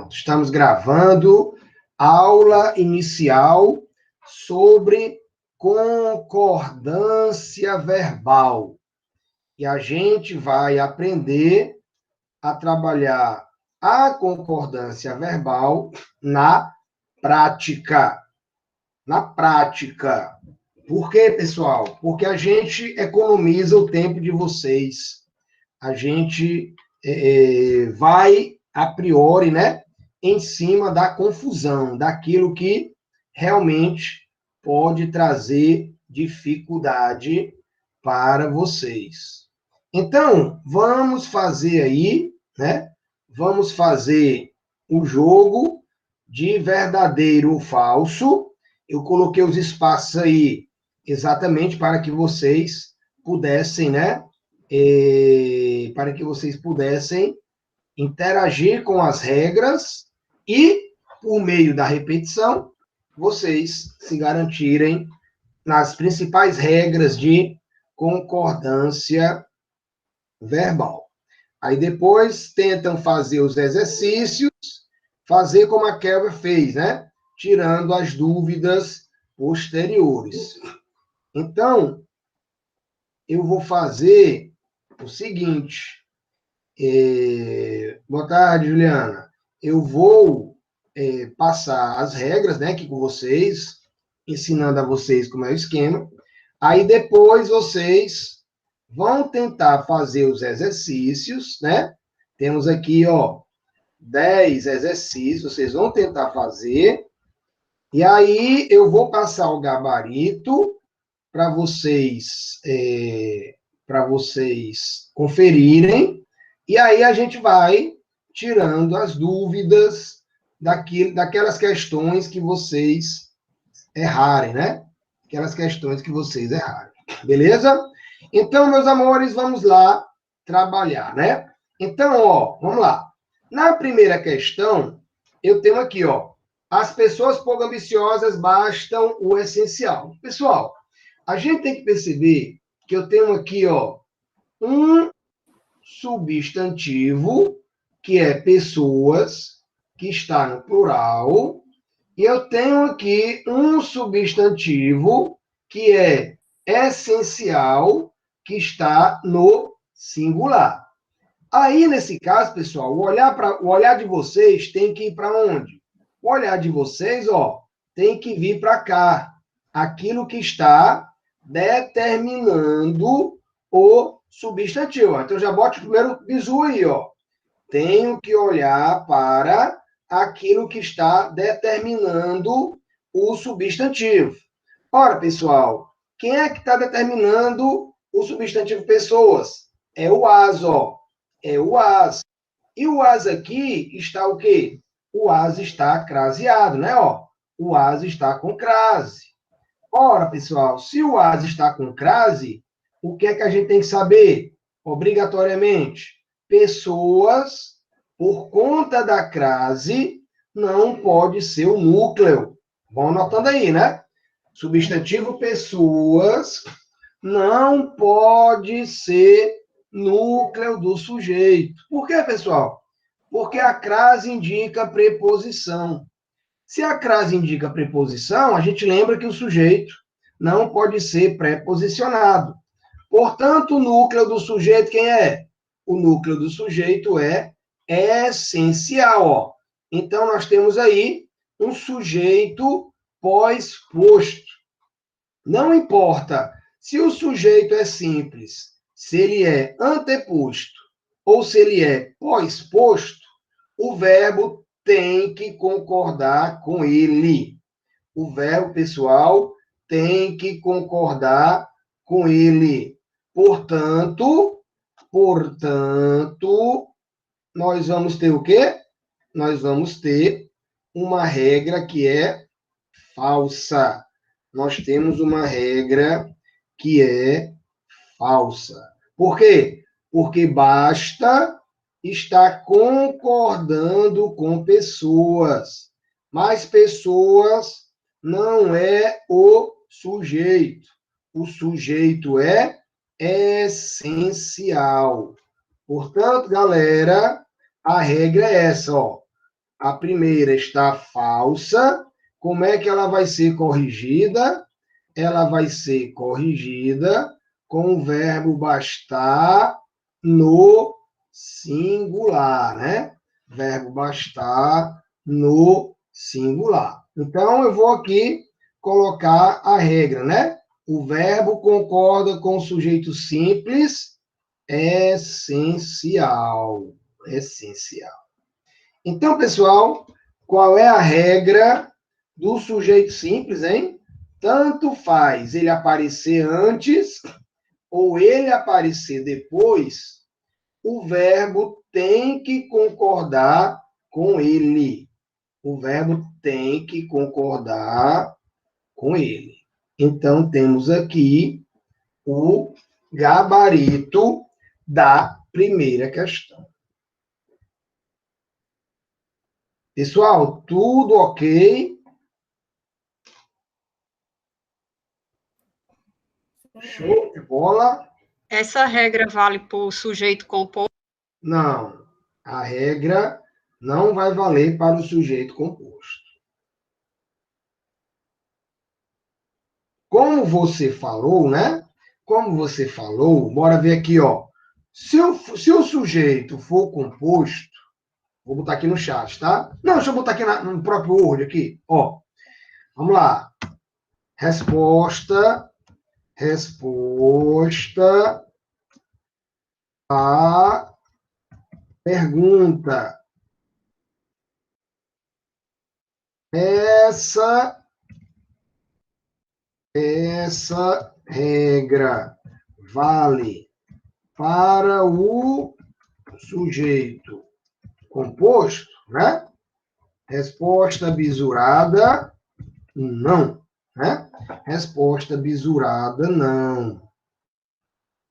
Pronto, estamos gravando aula inicial sobre concordância verbal. E a gente vai aprender a trabalhar a concordância verbal na prática. Na prática. Por quê, pessoal? Porque a gente economiza o tempo de vocês. A gente vai, a priori, né, em cima da confusão, daquilo que realmente pode trazer dificuldade para vocês. Então, vamos fazer aí, né? Vamos fazer o jogo de verdadeiro ou falso. Eu coloquei os espaços aí exatamente para que vocês pudessem, né? Para que vocês pudessem interagir com as regras e, por meio da repetição, vocês se garantirem nas principais regras de concordância verbal. Aí depois tentam fazer os exercícios, fazer como a Kelvin fez, né? Tirando as dúvidas posteriores. Então, eu vou fazer o seguinte. Boa tarde, Juliana. Eu vou passar as regras, né, aqui com vocês, ensinando a vocês como é o esquema. Aí depois vocês vão tentar fazer os exercícios, né? Temos aqui, ó, 10 exercícios, vocês vão tentar fazer. E aí eu vou passar o gabarito para vocês conferirem. E aí a gente vai tirando as dúvidas daquelas questões que vocês errarem, né? Aquelas questões que vocês errarem. Beleza? Então, meus amores, vamos lá trabalhar, né? Então, ó, vamos lá. Na primeira questão, eu tenho aqui, ó, as pessoas pouco ambiciosas bastam o essencial. Pessoal, a gente tem que perceber que eu tenho aqui, ó, um substantivo, que é pessoas, que está no plural, e eu tenho aqui um substantivo, que é essencial, que está no singular. Aí, nesse caso, pessoal, o olhar de vocês tem que ir para onde? O olhar de vocês, ó, tem que vir para cá. Aquilo que está determinando o substantivo. Então, já bote o primeiro bizu aí, ó. Tenho que olhar para aquilo que está determinando o substantivo. Ora, pessoal, quem é que está determinando o substantivo pessoas? É o as, ó. É o as. E o as aqui está o quê? O as está craseado, né? Ó, o as está com crase. Ora, pessoal, se o as está com crase, o que é que a gente tem que saber? Obrigatoriamente, pessoas, por conta da crase, não pode ser o núcleo. Vão anotando aí, né? Substantivo pessoas não pode ser núcleo do sujeito. Por quê, pessoal? Porque a crase indica preposição. Se a crase indica preposição, a gente lembra que o sujeito não pode ser preposicionado. Portanto, o núcleo do sujeito, quem é? O núcleo do sujeito é essencial, ó. Então, nós temos aí um sujeito pós-posto. Não importa se o sujeito é simples, se ele é anteposto ou se ele é pós-posto, o verbo tem que concordar com ele. O verbo, pessoal, tem que concordar com ele. Portanto, nós vamos ter o quê? Nós vamos ter uma regra que é falsa. Nós temos uma regra que é falsa. Por quê? Porque basta estar concordando com pessoas. Mas pessoas não é o sujeito. O sujeito é essencial. Portanto, galera, a regra é essa, ó. a primeira está falsa, como é que ela vai ser corrigida? Ela vai ser corrigida com o verbo bastar no singular, né? Verbo bastar no singular. Então, eu vou aqui colocar a regra, né? O verbo concorda com o sujeito simples, essencial. Essencial. Então, pessoal, qual é a regra do sujeito simples, hein? Tanto faz ele aparecer antes ou ele aparecer depois, o verbo tem que concordar com ele. O verbo tem que concordar com ele. Então, temos aqui o gabarito da primeira questão. Pessoal, tudo ok? Show de bola? Essa regra vale para o sujeito composto? Não. A regra não vai valer para o sujeito composto. Como você falou, né? Como você falou, bora ver aqui, ó. Se o sujeito for composto, vou botar aqui no chat, tá? Não, deixa eu botar aqui no próprio Word aqui, ó. Vamos lá. Resposta à pergunta. Essa regra vale para o sujeito composto, né? Resposta bisurada, não, né? Resposta bisurada, não.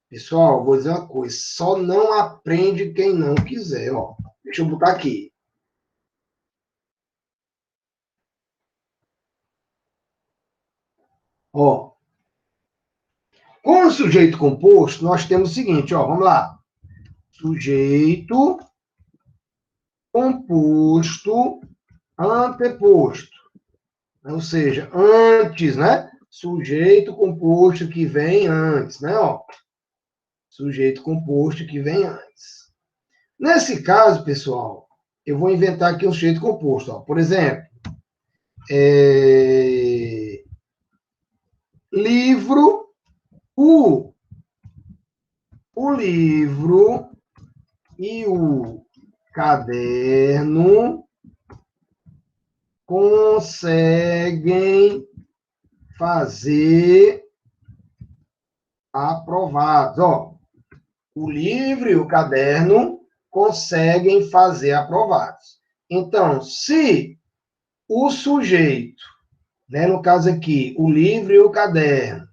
Pessoal, vou dizer uma coisa, só não aprende quem não quiser, ó. Deixa eu botar aqui. Ó. Com o sujeito composto, nós temos o seguinte, ó, vamos lá. Sujeito composto anteposto. Ou seja, antes, né? Sujeito composto que vem antes, né? Ó, sujeito composto que vem antes. Nesse caso, pessoal, eu vou inventar aqui um sujeito composto. Ó. Por exemplo, livro, o livro e o caderno conseguem fazer aprovados. Ó, o livro e o caderno conseguem fazer aprovados. Então, se o sujeito, né, no caso aqui, o livro e o caderno,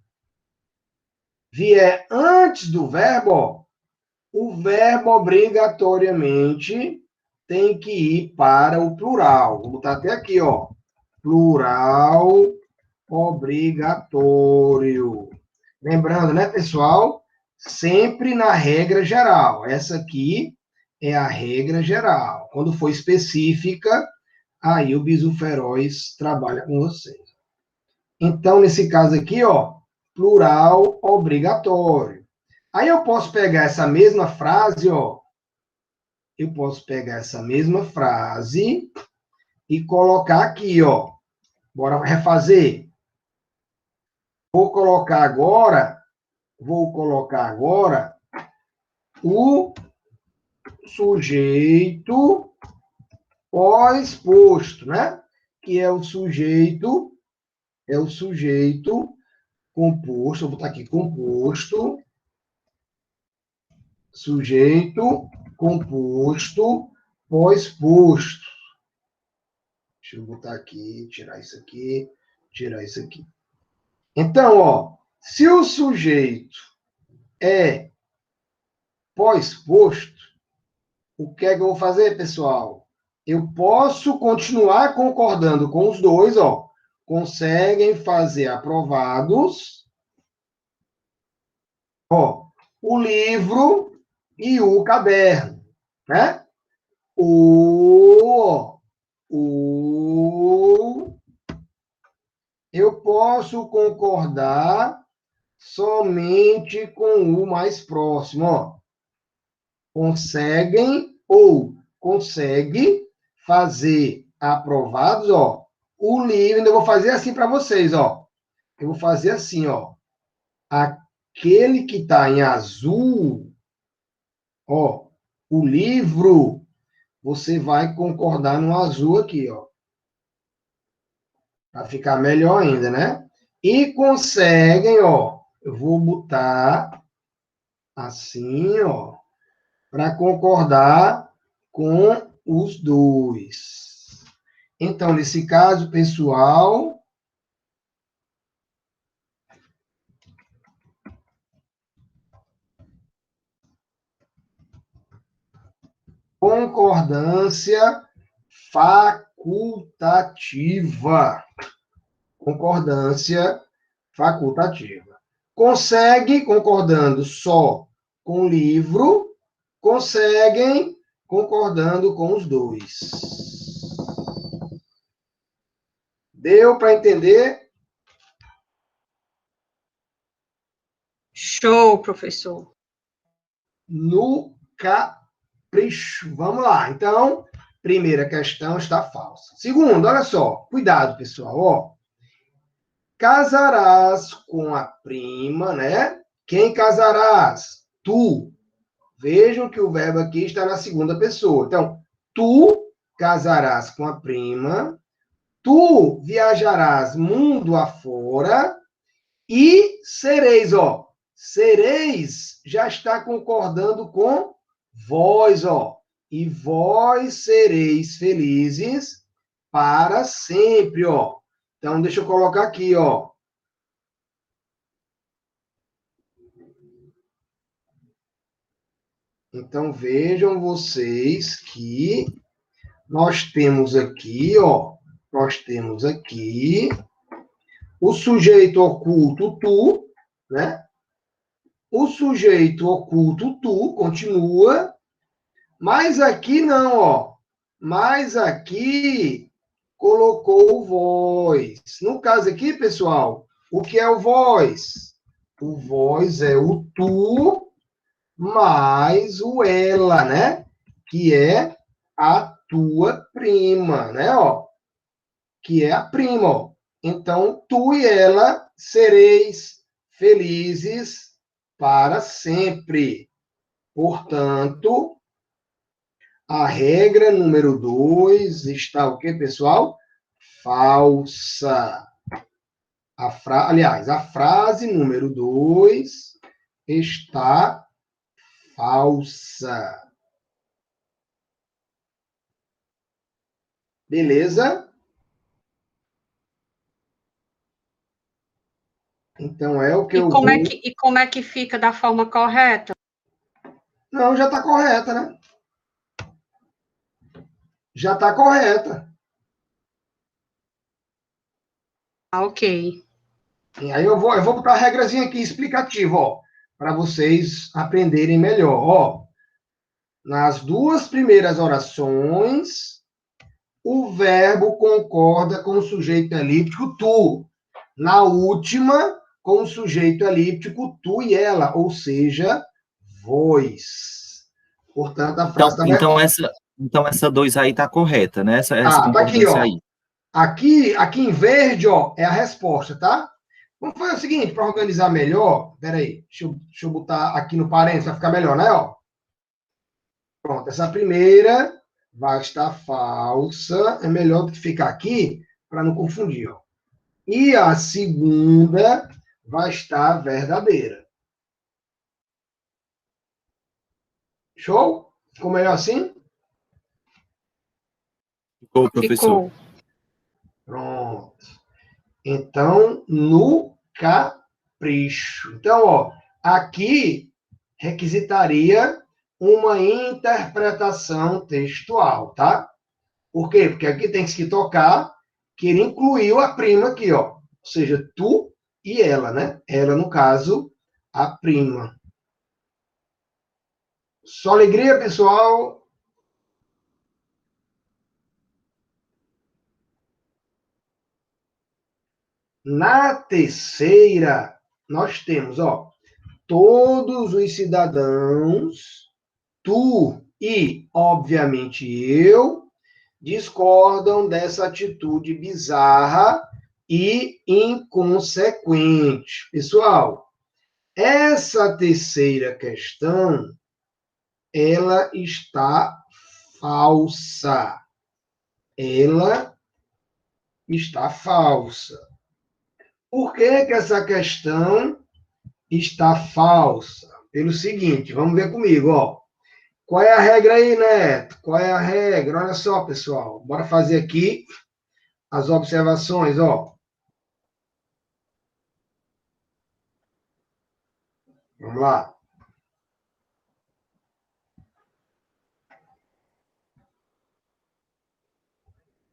vier antes do verbo, ó, o verbo obrigatoriamente tem que ir para o plural. Vou botar até aqui, ó. Plural obrigatório. Lembrando, né, pessoal? Sempre na regra geral. Essa aqui é a regra geral. Quando for específica, aí o Bisu Feroz trabalha com vocês. Então, nesse caso aqui, ó, plural obrigatório. Aí eu posso pegar essa mesma frase, ó. Eu posso pegar essa mesma frase e colocar aqui, ó. Bora refazer. Vou colocar agora o sujeito pós-posto, né? Que é o sujeito composto, vou botar aqui composto, sujeito composto pós-posto. Deixa eu botar aqui, tirar isso aqui, tirar isso aqui. Então, ó, se o sujeito é pós-posto, o que é que eu vou fazer, pessoal? Eu posso continuar concordando com os dois, ó. Conseguem fazer aprovados, ó, o livro e o caderno, né? O ou eu posso concordar somente com o mais próximo, ó. Conseguem ou consegue fazer aprovados, ó. O livro, eu vou fazer assim para vocês, ó. Eu vou fazer assim, ó. Aquele que está em azul, ó, o livro, você vai concordar no azul aqui, ó. Para ficar melhor ainda, né? E conseguem, ó, eu vou botar assim, ó, para concordar com os dois. Então, nesse caso, pessoal, concordância facultativa. Concordância facultativa. Consegue, concordando só com o livro, conseguem concordando com os dois. Deu para entender? Show, professor. No capricho. Vamos lá. Então, primeira questão está falsa. Segundo, olha só. Cuidado, pessoal. Ó. Casarás com a prima, né? Quem casarás? Tu. Vejam que o verbo aqui está na segunda pessoa. Então, tu casarás com a prima, tu viajarás mundo afora e sereis, ó. Sereis já está concordando com vós, ó. E vós sereis felizes para sempre, ó. Então, deixa eu colocar aqui, ó. Então, vejam vocês que nós temos aqui, ó, nós temos aqui o sujeito oculto tu, né? O sujeito oculto tu continua, mas aqui não, ó. Mas aqui colocou o vós. No caso aqui, pessoal, o que é o vós? O vós é o tu mais o ela, né? Que é a tua prima, né? Ó, que é a prima. Ó. Então, tu e ela sereis felizes para sempre. Portanto, a regra número 2 está o quê, pessoal? Falsa. Aliás, a frase número 2 está falsa. Beleza? Então, é o que eu vou... E como é que fica da forma correta? Não, já está correta, né? Já está correta. Ah, ok. E aí eu vou botar a regrazinha aqui explicativa, ó, para vocês aprenderem melhor. Ó, nas duas primeiras orações, o verbo concorda com o sujeito elíptico tu. Na última, com o sujeito elíptico tu e ela, ou seja, vós. Portanto, a frase está... Então essa 2 aí está correta, né? Essa tá aqui, concordância ó. aí. Aqui em verde, ó, é a resposta, tá? Vamos fazer o seguinte, para organizar melhor. Peraí, deixa eu botar aqui no parênteses, vai ficar melhor, né? Ó. Pronto, essa primeira vai estar falsa. É melhor do que ficar aqui, para não confundir. Ó. E a segunda vai estar verdadeira. Show? Ficou melhor assim? Ficou, professor. Ficou. Pronto. Então, no capricho. Então, ó, aqui requisitaria uma interpretação textual, tá? Por quê? Porque aqui tem que tocar que ele incluiu a prima aqui, ó. Ou seja, tu e ela, né? Ela, no caso, a prima. Só alegria, pessoal. Na terceira, nós temos, ó, todos os cidadãos, tu e, obviamente, eu, discordam dessa atitude bizarra e inconsequente. Pessoal, essa terceira questão, ela está falsa. Ela está falsa. Por que que essa questão está falsa? Pelo seguinte, vamos ver comigo, ó. Qual é a regra aí, Neto? Qual é a regra? Olha só, pessoal. Bora fazer aqui as observações, ó. Vamos lá.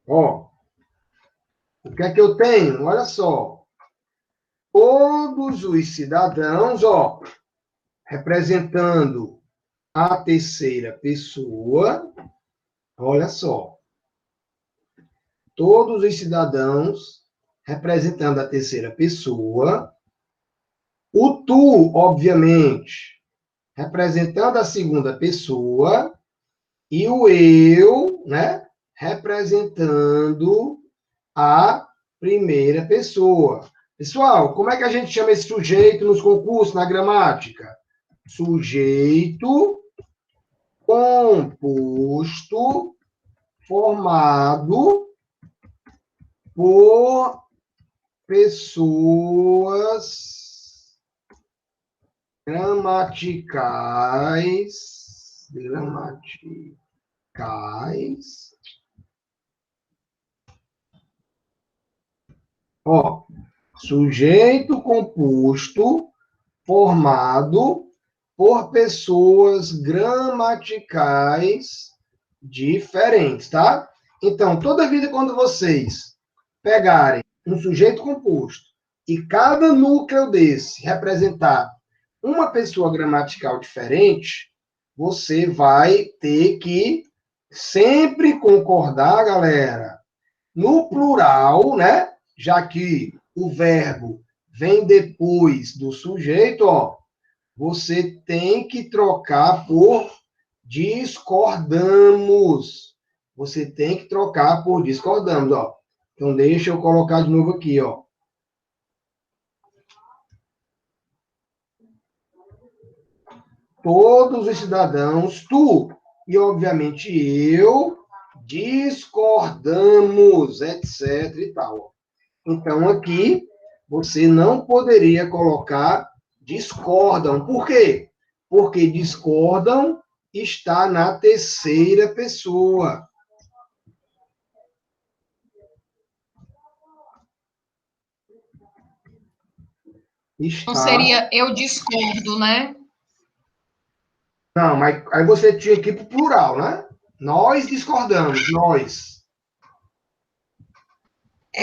Ó, o que é que eu tenho? Olha só. Todos os cidadãos, ó, representando a terceira pessoa, olha só. Todos os cidadãos representando a terceira pessoa. O tu, obviamente, representando a segunda pessoa. E o eu, né, representando a primeira pessoa. Pessoal, como é que a gente chama esse sujeito nos concursos, na gramática? Sujeito composto formado por pessoas gramaticais, ó, sujeito composto formado por pessoas gramaticais diferentes, tá? Então, toda vida quando vocês pegarem um sujeito composto e cada núcleo desse representar uma pessoa gramatical diferente, você vai ter que sempre concordar, galera, no plural, né? Já que o verbo vem depois do sujeito, ó, você tem que trocar por discordamos. Você tem que trocar por discordamos, ó. Então, deixa eu colocar de novo aqui, ó. Todos os cidadãos, tu e, obviamente, eu, discordamos, etc. e tal. Então, aqui, você não poderia colocar discordam. Por quê? Porque discordam está na terceira pessoa. Não seria eu discordo, né? Não, mas aí você tinha que ir para o plural, né? Nós discordamos, nós.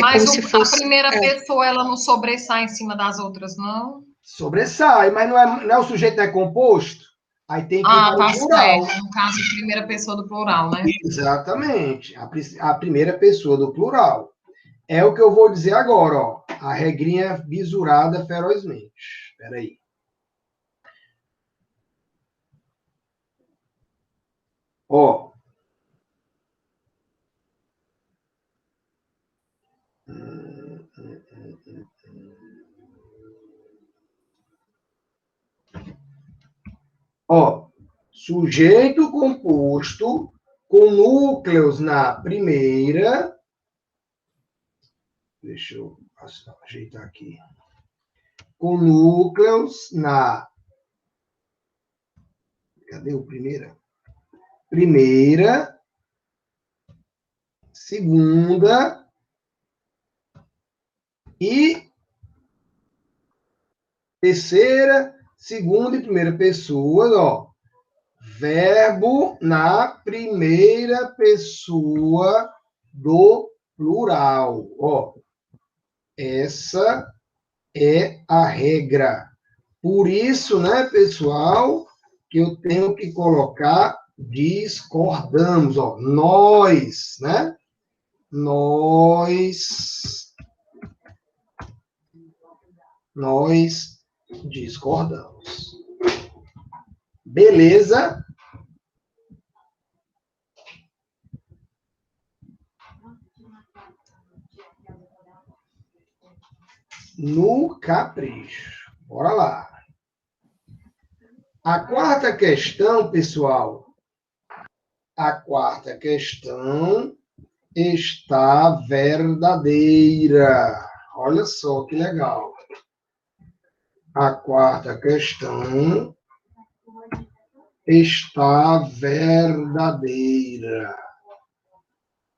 Mas a primeira pessoa, ela não sobressai em cima das outras, não? Sobressai, mas não é o sujeito não é composto? Aí tem que ir para o tá plural. certo. No caso, primeira pessoa do plural, né? Exatamente. A primeira pessoa do plural. É o que eu vou dizer agora, ó. A regrinha bisurada ferozmente. Espera aí. Ó. Ó. Sujeito composto com núcleos na primeira. Deixa eu ajeitar aqui. Com núcleos na. Cadê o primeira? Primeira, segunda e terceira, segunda e primeira pessoa, ó. Verbo na primeira pessoa do plural, ó. Essa é a regra. Por isso, né, pessoal, que eu tenho que colocar discordamos, ó. Nós, né? Nós nós discordamos. Beleza? No capricho. Bora lá. A quarta questão, pessoal. A quarta questão está verdadeira. Olha só que legal. A quarta questão está verdadeira.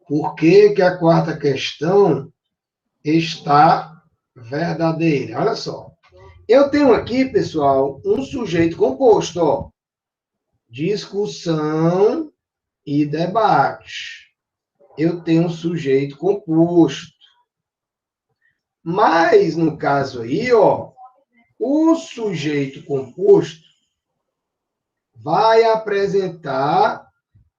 Por que que a quarta questão está verdadeira? Olha só. Eu tenho aqui, pessoal, um sujeito composto, ó. Discussão e debate. Eu tenho um sujeito composto. Mas, no caso aí, ó, o sujeito composto vai apresentar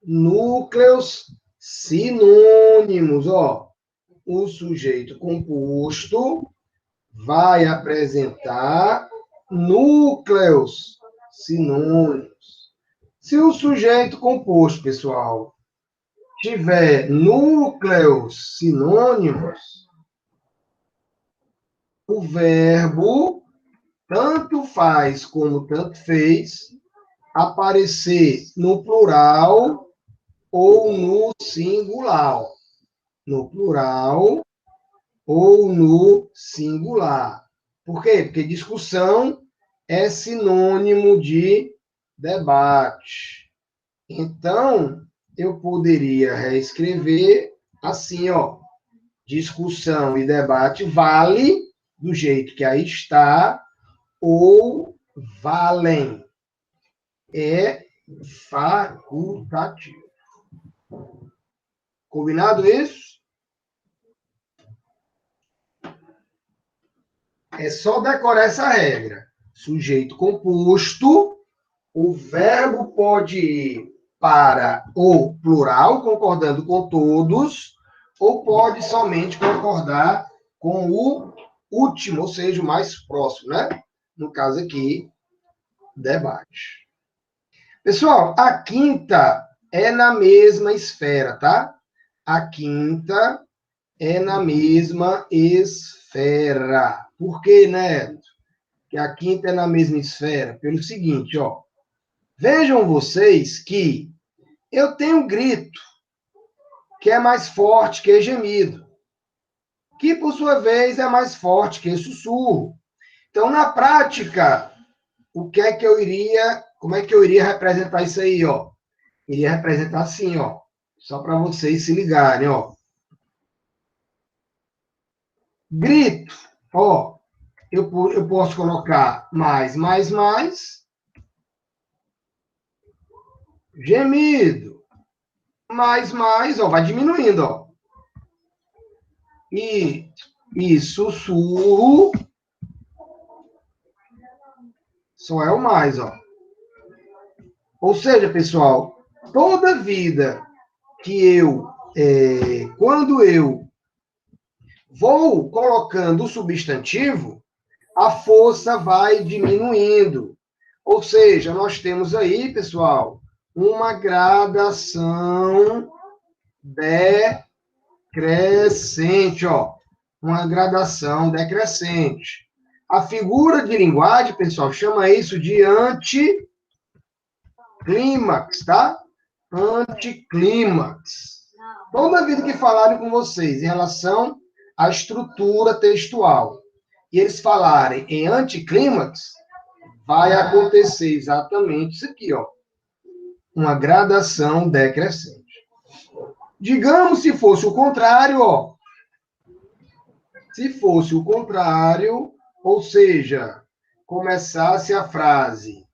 núcleos sinônimos, ó. O sujeito composto vai apresentar núcleos sinônimos. Se o sujeito composto, pessoal, tiver núcleos sinônimos, o verbo tanto faz como tanto fez aparecer no plural ou no singular. No plural ou no singular. Por quê? Porque discussão é sinônimo de debate. Então, eu poderia reescrever assim, ó. Discussão e debate vale do jeito que aí está ou valem. É facultativo. Combinado isso? É só decorar essa regra. Sujeito composto, o verbo pode ir para o plural, concordando com todos, ou pode somente concordar com o último, ou seja, o mais próximo, né? No caso aqui, debate. Pessoal, a quinta é na mesma esfera, tá? A quinta é na mesma esfera. Por quê, né? Que a quinta é na mesma esfera? Pelo seguinte, ó. Vejam vocês que eu tenho um grito que é mais forte que gemido, que por sua vez é mais forte que sussurro. Então, na prática, o que é que eu iria, como é que eu iria representar isso aí, ó? Iria representar assim, ó, só para vocês se ligarem, ó. Grito, ó, eu posso colocar mais. Gemido, mais, ó, vai diminuindo, ó. E sussurro, só é o mais, ó. Ou seja, pessoal, toda vida que quando eu vou colocando o substantivo, a força vai diminuindo. Ou seja, nós temos aí, pessoal, uma gradação decrescente, ó. Uma gradação decrescente. A figura de linguagem, pessoal, chama isso de anticlímax, tá? Anticlímax. Toda vida que falarem com vocês em relação à estrutura textual e eles falarem em anticlímax, vai acontecer exatamente isso aqui, ó. Uma gradação decrescente. Digamos se fosse o contrário, ó. Se fosse o contrário, ou seja, começasse a frase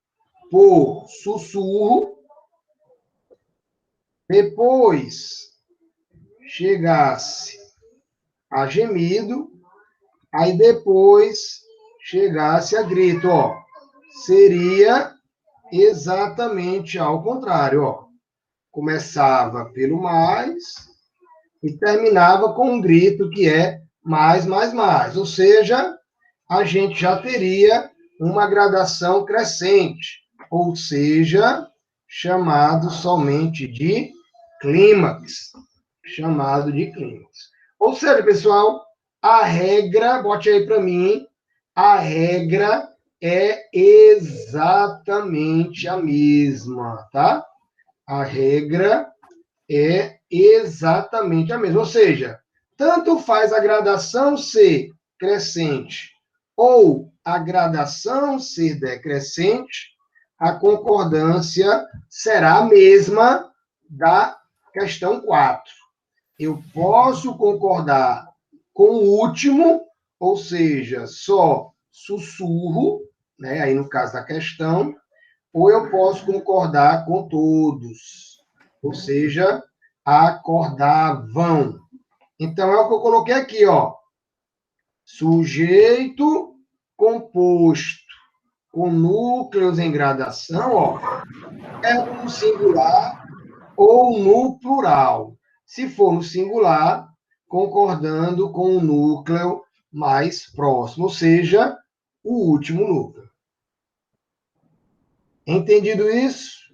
por sussurro, depois chegasse a gemido, aí depois chegasse a grito, ó. Seria exatamente ao contrário, ó. Começava pelo mais e terminava com um grito que é mais. Ou seja, a gente já teria uma gradação crescente, ou seja, chamado somente de clímax. Chamado de clímax. Ou seja, pessoal, a regra, bote aí para mim, a regra é exatamente a mesma, tá? A regra é exatamente a mesma. Ou seja, tanto faz a gradação ser crescente ou a gradação ser decrescente, a concordância será a mesma da questão 4. Eu posso concordar com o último, ou seja, só sussurro, né, aí no caso da questão, ou eu posso concordar com todos, ou seja, acordavam. Então, é o que eu coloquei aqui, ó. Sujeito composto com núcleos em gradação, ó, é no singular ou no plural. Se for no singular, concordando com o núcleo mais próximo, ou seja, o último núcleo. Entendido isso?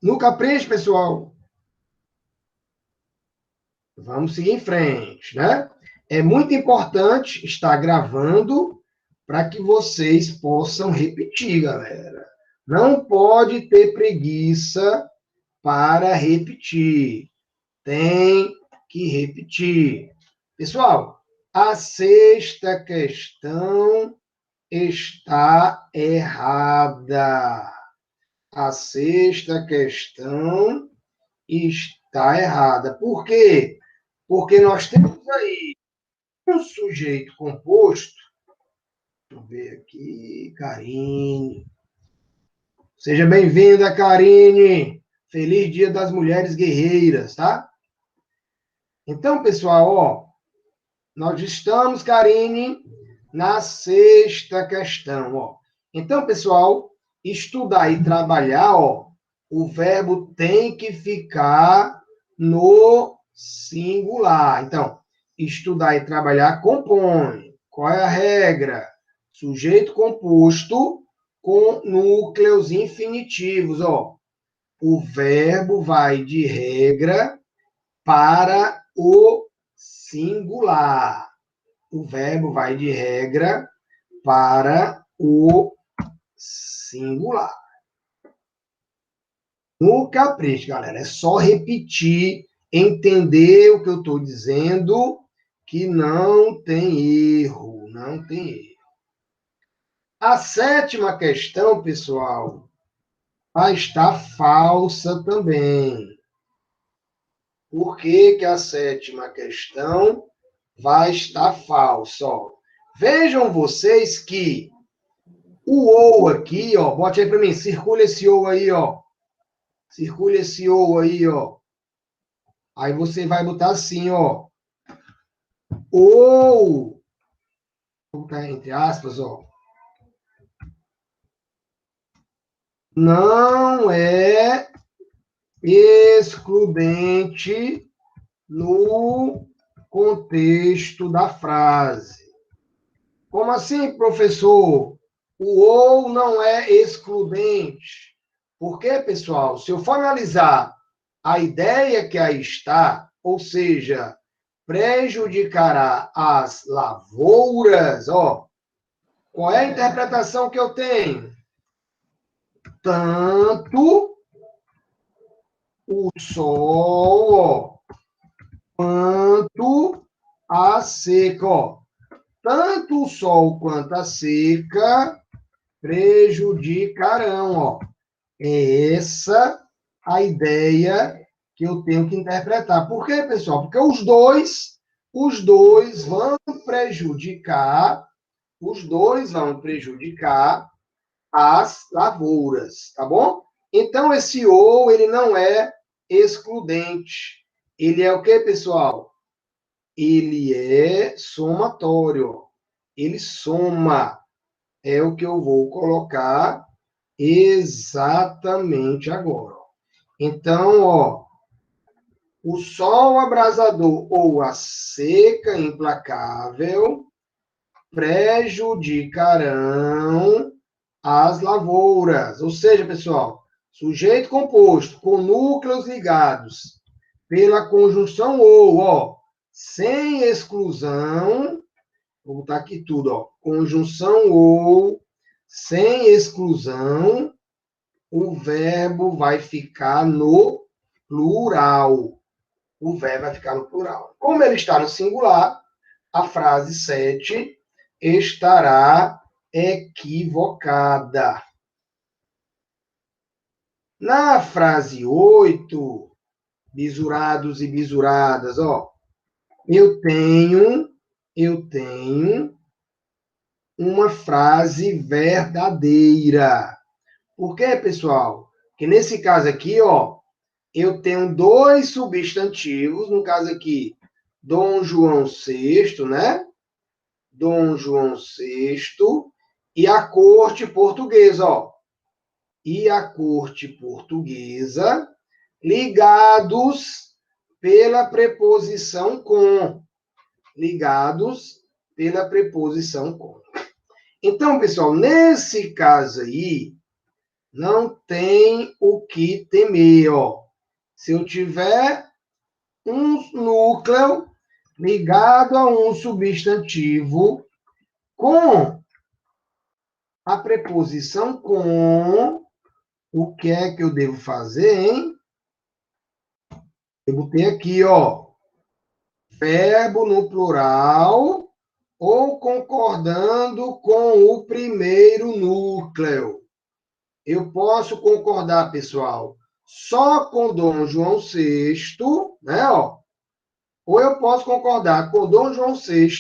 No capricho, pessoal? Vamos seguir em frente, né? É muito importante estar gravando para que vocês possam repetir, galera. Não pode ter preguiça para repetir. Tem que repetir. Pessoal, a sexta questão está errada. A sexta questão está errada. Por quê? Porque nós temos aí um sujeito composto. Deixa eu ver aqui, Karine. Seja bem-vinda, Karine. Feliz Dia das Mulheres Guerreiras, tá? Então, pessoal, ó, nós estamos, Karine, na sexta questão, ó. Então, pessoal, estudar e trabalhar, ó, o verbo tem que ficar no singular. Então, estudar e trabalhar compõe. Qual é a regra? Sujeito composto com núcleos infinitivos, ó. O verbo vai de regra para o singular. O verbo vai de regra para o singular. No capricho, galera, é só repetir, entender o que eu estou dizendo, que não tem erro, não tem erro. A sétima questão, pessoal, vai estar falsa também. Por que que a sétima questão vai estar falsa? Ó, vejam vocês que o ou aqui, ó, bote aí para mim, circula esse ou aí, ó. Circula esse ou aí, ó. Aí você vai botar assim, ó. Ou, vou botar entre aspas, ó. Não é excludente no contexto da frase. Como assim, professor? O ou não é excludente. Porque, pessoal, se eu for analisar a ideia que aí está, ou seja, prejudicará as lavouras, ó, qual é a interpretação que eu tenho? Tanto o sol, ó, quanto a seca, ó. Tanto o sol quanto a seca prejudicarão, ó. É essa a ideia que eu tenho que interpretar. Por quê, pessoal? Porque os dois vão prejudicar as lavouras, tá bom? Então, esse ou, ele não é excludente. Ele é o quê, pessoal? Ele é somatório. Ele soma. É o que eu vou colocar exatamente agora. Então, ó, o sol abrasador ou a seca implacável prejudicarão as lavouras. Ou seja, pessoal, sujeito composto com núcleos ligados pela conjunção ou, ó, sem exclusão, vou botar aqui tudo, ó, conjunção ou, sem exclusão, o verbo vai ficar no plural. O verbo vai ficar no plural. Como ele está no singular, a frase 7 estará equivocada. Na frase 8, bisurados e bisuradas, ó, eu tenho uma frase verdadeira. Por quê, pessoal? Porque nesse caso aqui, ó, eu tenho dois substantivos, no caso aqui, Dom João VI, né? Dom João VI e a corte portuguesa, ó. E a corte portuguesa, ligados pela preposição com. Ligados pela preposição com. Então, pessoal, nesse caso aí, não tem o que temer, ó. Se eu tiver um núcleo ligado a um substantivo com a preposição com, o que é que eu devo fazer, hein? Eu botei aqui, ó, verbo no plural ou concordando com o primeiro núcleo. Eu posso concordar, pessoal, só com Dom João VI, né, ó? Ou eu posso concordar com Dom João VI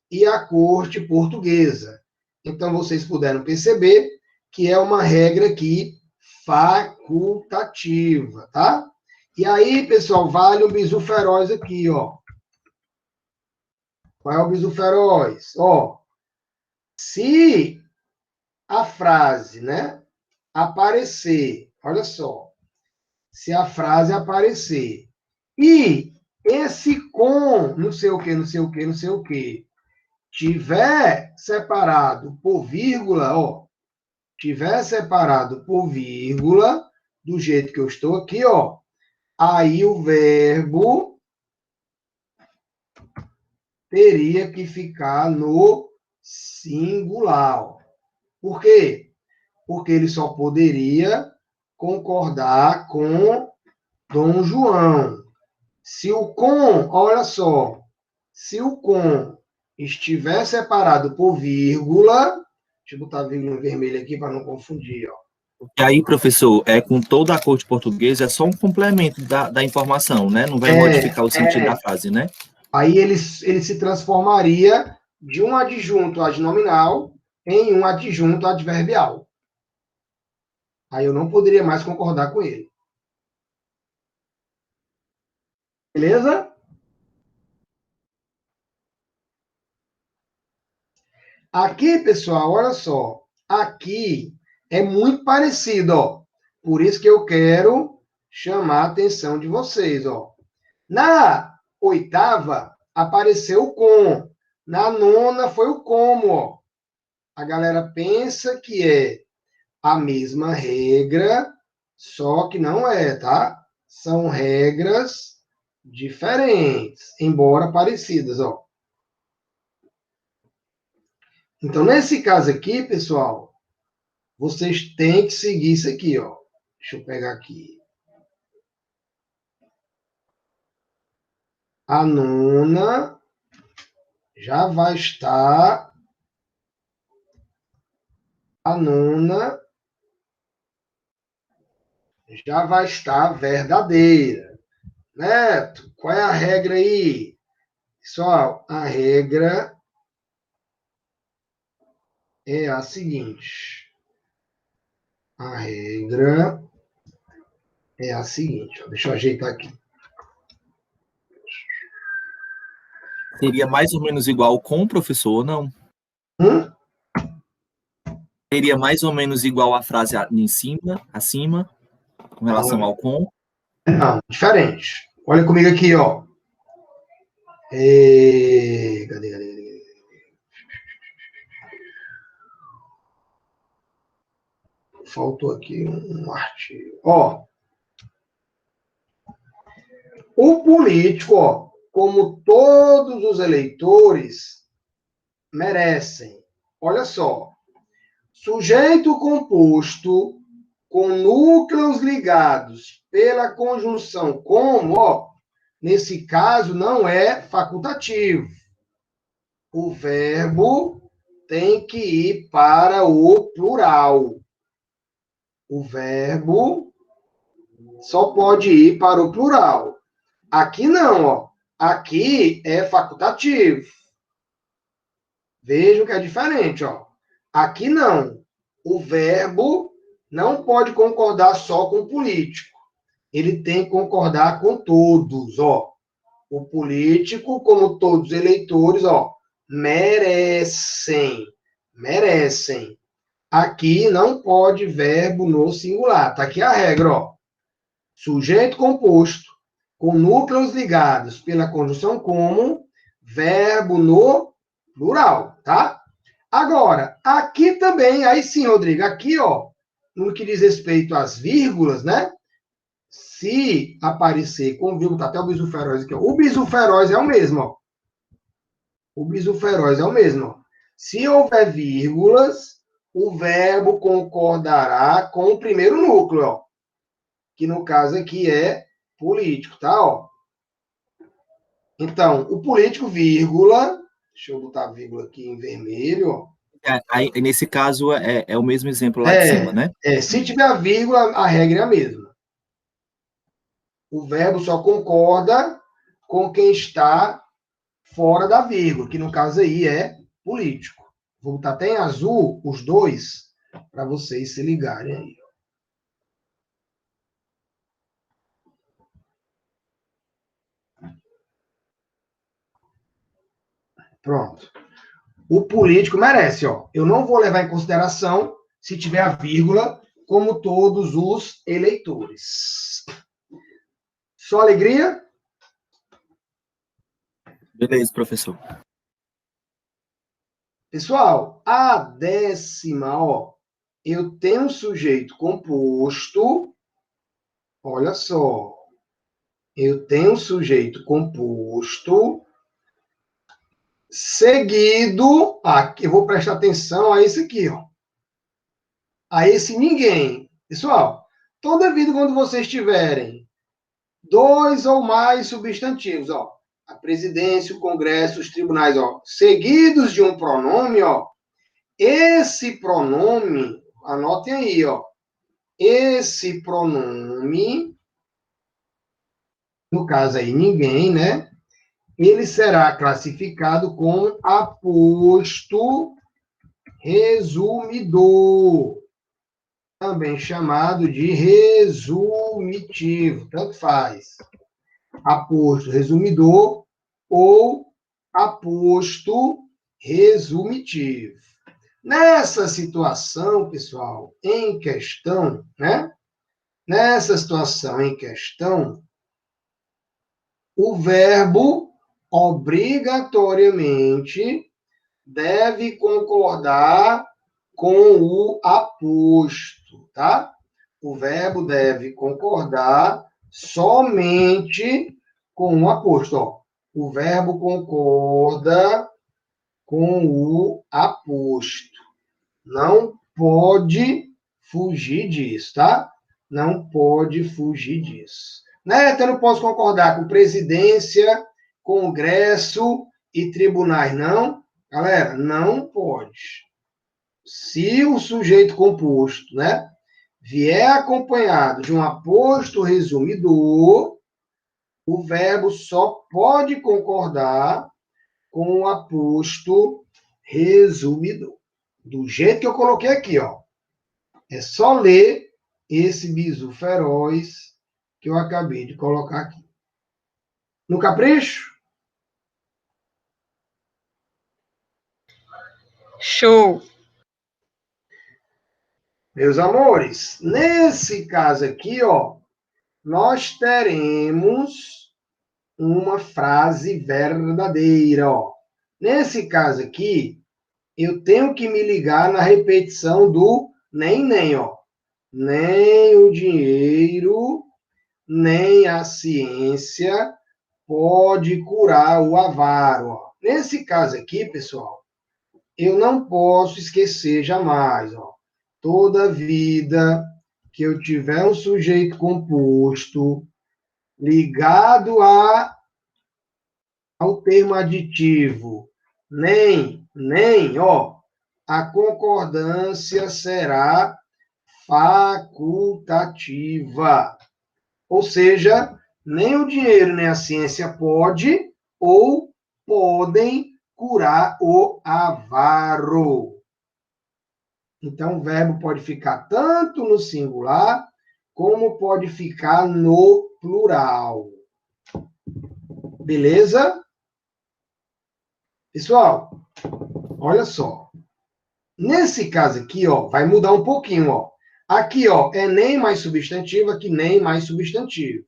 e a corte portuguesa. Então, vocês puderam perceber que é uma regra aqui facultativa, tá? E aí, pessoal, vale o bizu feroz aqui, ó. Qual é o bizu feroz? Ó, se a frase, né, aparecer, olha só, se a frase aparecer e esse com, não sei o que, não sei o que, não sei o que, tiver separado por vírgula, ó, tiver separado por vírgula, do jeito que eu estou aqui, ó, aí o verbo teria que ficar no singular. Por quê? Porque ele só poderia concordar com Dom João. Se o com, olha só, se o com estiver separado por vírgula, deixa eu botar a vírgula vermelha aqui para não confundir, ó. E aí, professor, com toda a corte portuguesa, é só um complemento da informação, né? Não vai modificar o sentido da frase, né? Aí ele se transformaria de um adjunto adnominal em um adjunto adverbial. Aí eu não poderia mais concordar com ele. Beleza? Aqui, pessoal, olha só. Aqui é muito parecido, ó. Por isso que eu quero chamar a atenção de vocês, ó. Na 8ª, apareceu o com. Na 9ª, foi o como, ó. A galera pensa que é a mesma regra, só que não é, tá? São regras diferentes, embora parecidas, ó. Então, nesse caso aqui, pessoal, vocês têm que seguir isso aqui, ó. Deixa eu pegar aqui. A 9ª já vai estar... A 9ª já vai estar verdadeira. Neto, qual é a regra aí? Pessoal, a regra é a seguinte. A regra é a seguinte. Deixa eu ajeitar aqui. Seria mais ou menos igual com o professor ou não? Seria mais ou menos igual a frase acima, com relação ao com? Não, diferente. Olha comigo aqui, ó. Cadê? Faltou aqui um artigo. Ó, o político, ó, como todos os eleitores, merecem. Olha só. Sujeito composto com núcleos ligados pela conjunção como, ó, nesse caso não é facultativo. O verbo tem que ir para o plural. O verbo só pode ir para o plural. Aqui não, ó. Aqui é facultativo. Vejam que é diferente, ó. Aqui não. O verbo não pode concordar só com o político. Ele tem que concordar com todos, ó. O político, como todos os eleitores, ó, merecem. Merecem. Aqui não pode verbo no singular. Tá aqui a regra, ó. Sujeito composto com núcleos ligados pela conjunção como, verbo no plural, tá? Agora, aqui também, aí sim, Rodrigo, aqui, ó, no que diz respeito às vírgulas, né? Se aparecer com vírgula, tá até o bisu feroz aqui, ó. O bisu feroz é o mesmo, ó. O bisu feroz é o mesmo, ó. Se houver vírgulas, o verbo concordará com o primeiro núcleo, ó. Que no caso aqui é político, tá? Ó. Então, o político, vírgula, deixa eu botar a vírgula aqui em vermelho, ó. Aí, nesse caso, é o mesmo exemplo lá de cima, né? Se tiver a vírgula, a regra é a mesma. O verbo só concorda com quem está fora da vírgula, que no caso aí é político. Vou botar até em azul os dois, para vocês se ligarem aí. Pronto. O político merece, ó. Eu não vou levar em consideração se tiver a vírgula, como todos os eleitores. Só alegria? Beleza, professor. Pessoal, a 10ª, ó. Eu tenho um sujeito composto. Olha só. Eu tenho um sujeito composto seguido, aqui eu vou prestar atenção a esse aqui, ó. A esse ninguém. Pessoal, toda vida quando vocês tiverem dois ou mais substantivos, ó, a presidência, o congresso, os tribunais, ó, seguidos de um pronome, ó, esse pronome, anotem aí, ó, esse pronome, no caso aí ninguém, né? Ele será classificado com aposto resumidor, também chamado de resumitivo, tanto faz. Aposto resumidor ou aposto resumitivo. Nessa situação, pessoal, em questão, né? Nessa situação em questão, o verbo obrigatoriamente deve concordar com o aposto, tá? O verbo deve concordar somente com o aposto, ó. O verbo concorda com o aposto. Não pode fugir disso, tá? Não pode fugir disso. Né? Eu não posso concordar com presidência, congresso e tribunais, não. Galera, não pode. Se o sujeito composto, né, vier acompanhado de um aposto resumidor, o verbo só pode concordar com o aposto resumidor. Do jeito que eu coloquei aqui, ó. É só ler esse bisu feroz que eu acabei de colocar aqui. No capricho? Show. Meus amores, nesse caso aqui, ó, nós teremos uma frase verdadeira, ó. Nesse caso aqui, eu tenho que me ligar na repetição do nem, ó. Nem o dinheiro, nem a ciência pode curar o avaro, ó. Nesse caso aqui, pessoal, eu não posso esquecer jamais, ó. Toda vida que eu tiver um sujeito composto ligado ao termo aditivo, nem, ó, a concordância será facultativa. Ou seja, nem o dinheiro nem a ciência pode ou podem curar o avaro. Então, o verbo pode ficar tanto no singular, como pode ficar no plural. Beleza? Pessoal, olha só. Nesse caso aqui, ó, vai mudar um pouquinho, ó. Aqui, ó, é nem mais substantivo, aqui nem mais substantivo.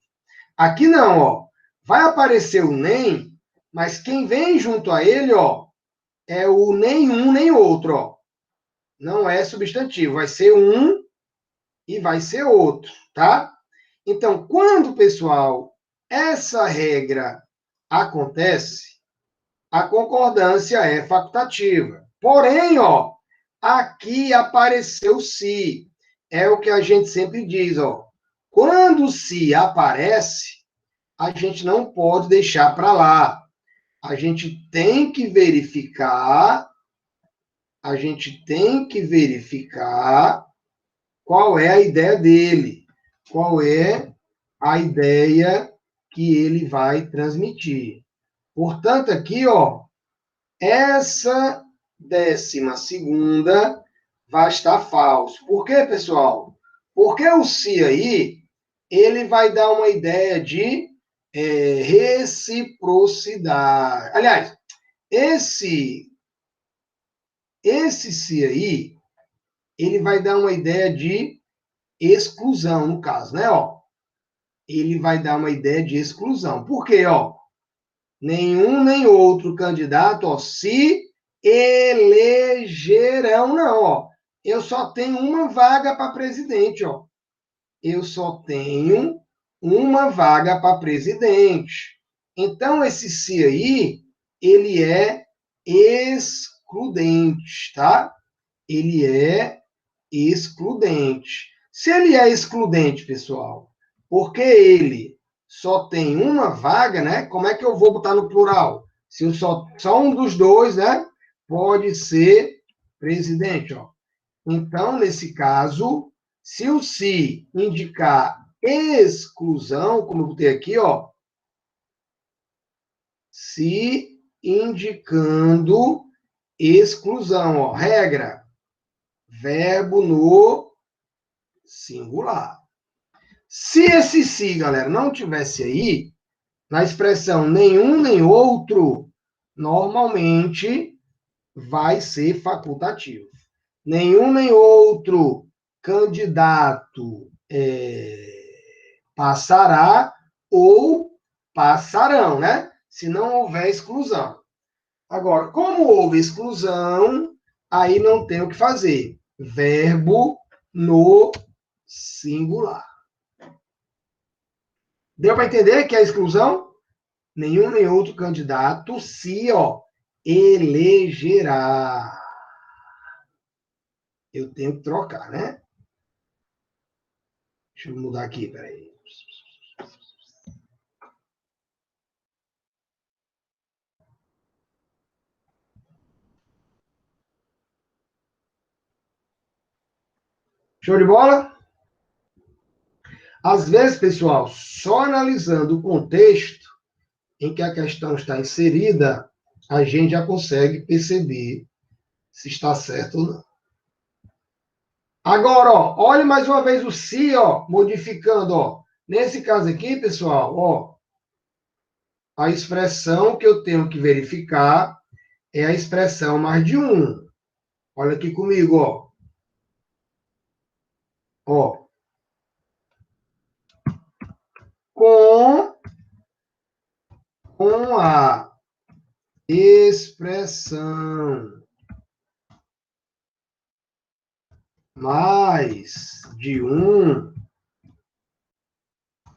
Aqui não, ó. Vai aparecer o nem, mas quem vem junto a ele, ó, é o nenhum nem outro, ó. Não é substantivo, vai ser um e vai ser outro, tá? Então, quando, pessoal, essa regra acontece, a concordância é facultativa. Porém, ó, aqui apareceu se. É o que a gente sempre diz, ó. Quando se aparece, a gente não pode deixar para lá. A gente tem que verificar, qual é a ideia dele, qual é a ideia que ele vai transmitir. Portanto, aqui, ó, essa 12ª vai estar falso. Por quê, pessoal? Porque o se aí, ele vai dar uma ideia de reciprocidade. Aliás, esse se aí, ele vai dar uma ideia de exclusão, no caso, né? Ó, ele vai dar uma ideia de exclusão. Por quê? Ó, nenhum nem outro candidato, ó, se elegerão, não, ó. Eu só tenho uma vaga para presidente, ó. Eu só tenho uma vaga para presidente. Então, esse se aí, ele é excludente, tá? Ele é excludente. Se ele é excludente, pessoal, porque ele só tem uma vaga, né? Como é que eu vou botar no plural? Se eu só um dos dois, né? Pode ser presidente, ó. Então, nesse caso, se o se indicar exclusão, como eu botei aqui, ó, se indicando exclusão, ó, regra, verbo no singular. Se esse se, galera, não tivesse aí, na expressão nenhum nem outro, normalmente vai ser facultativo. Nenhum nem outro candidato passará ou passarão, né? Se não houver exclusão. Agora, como houve exclusão, aí não tem o que fazer. Verbo no singular. Deu para entender que a exclusão? Nenhum nem outro candidato se, ó, elegerá. Eu tenho que trocar, né? Deixa eu mudar aqui, peraí. Show de bola? Às vezes, pessoal, só analisando o contexto em que a questão está inserida, a gente já consegue perceber se está certo ou não. Agora, ó, olhe mais uma vez o se, ó, modificando, ó. Nesse caso aqui, pessoal, ó, a expressão que eu tenho que verificar é a expressão mais de um. Olha aqui comigo, ó. Ó. Com com a expressão mais de um,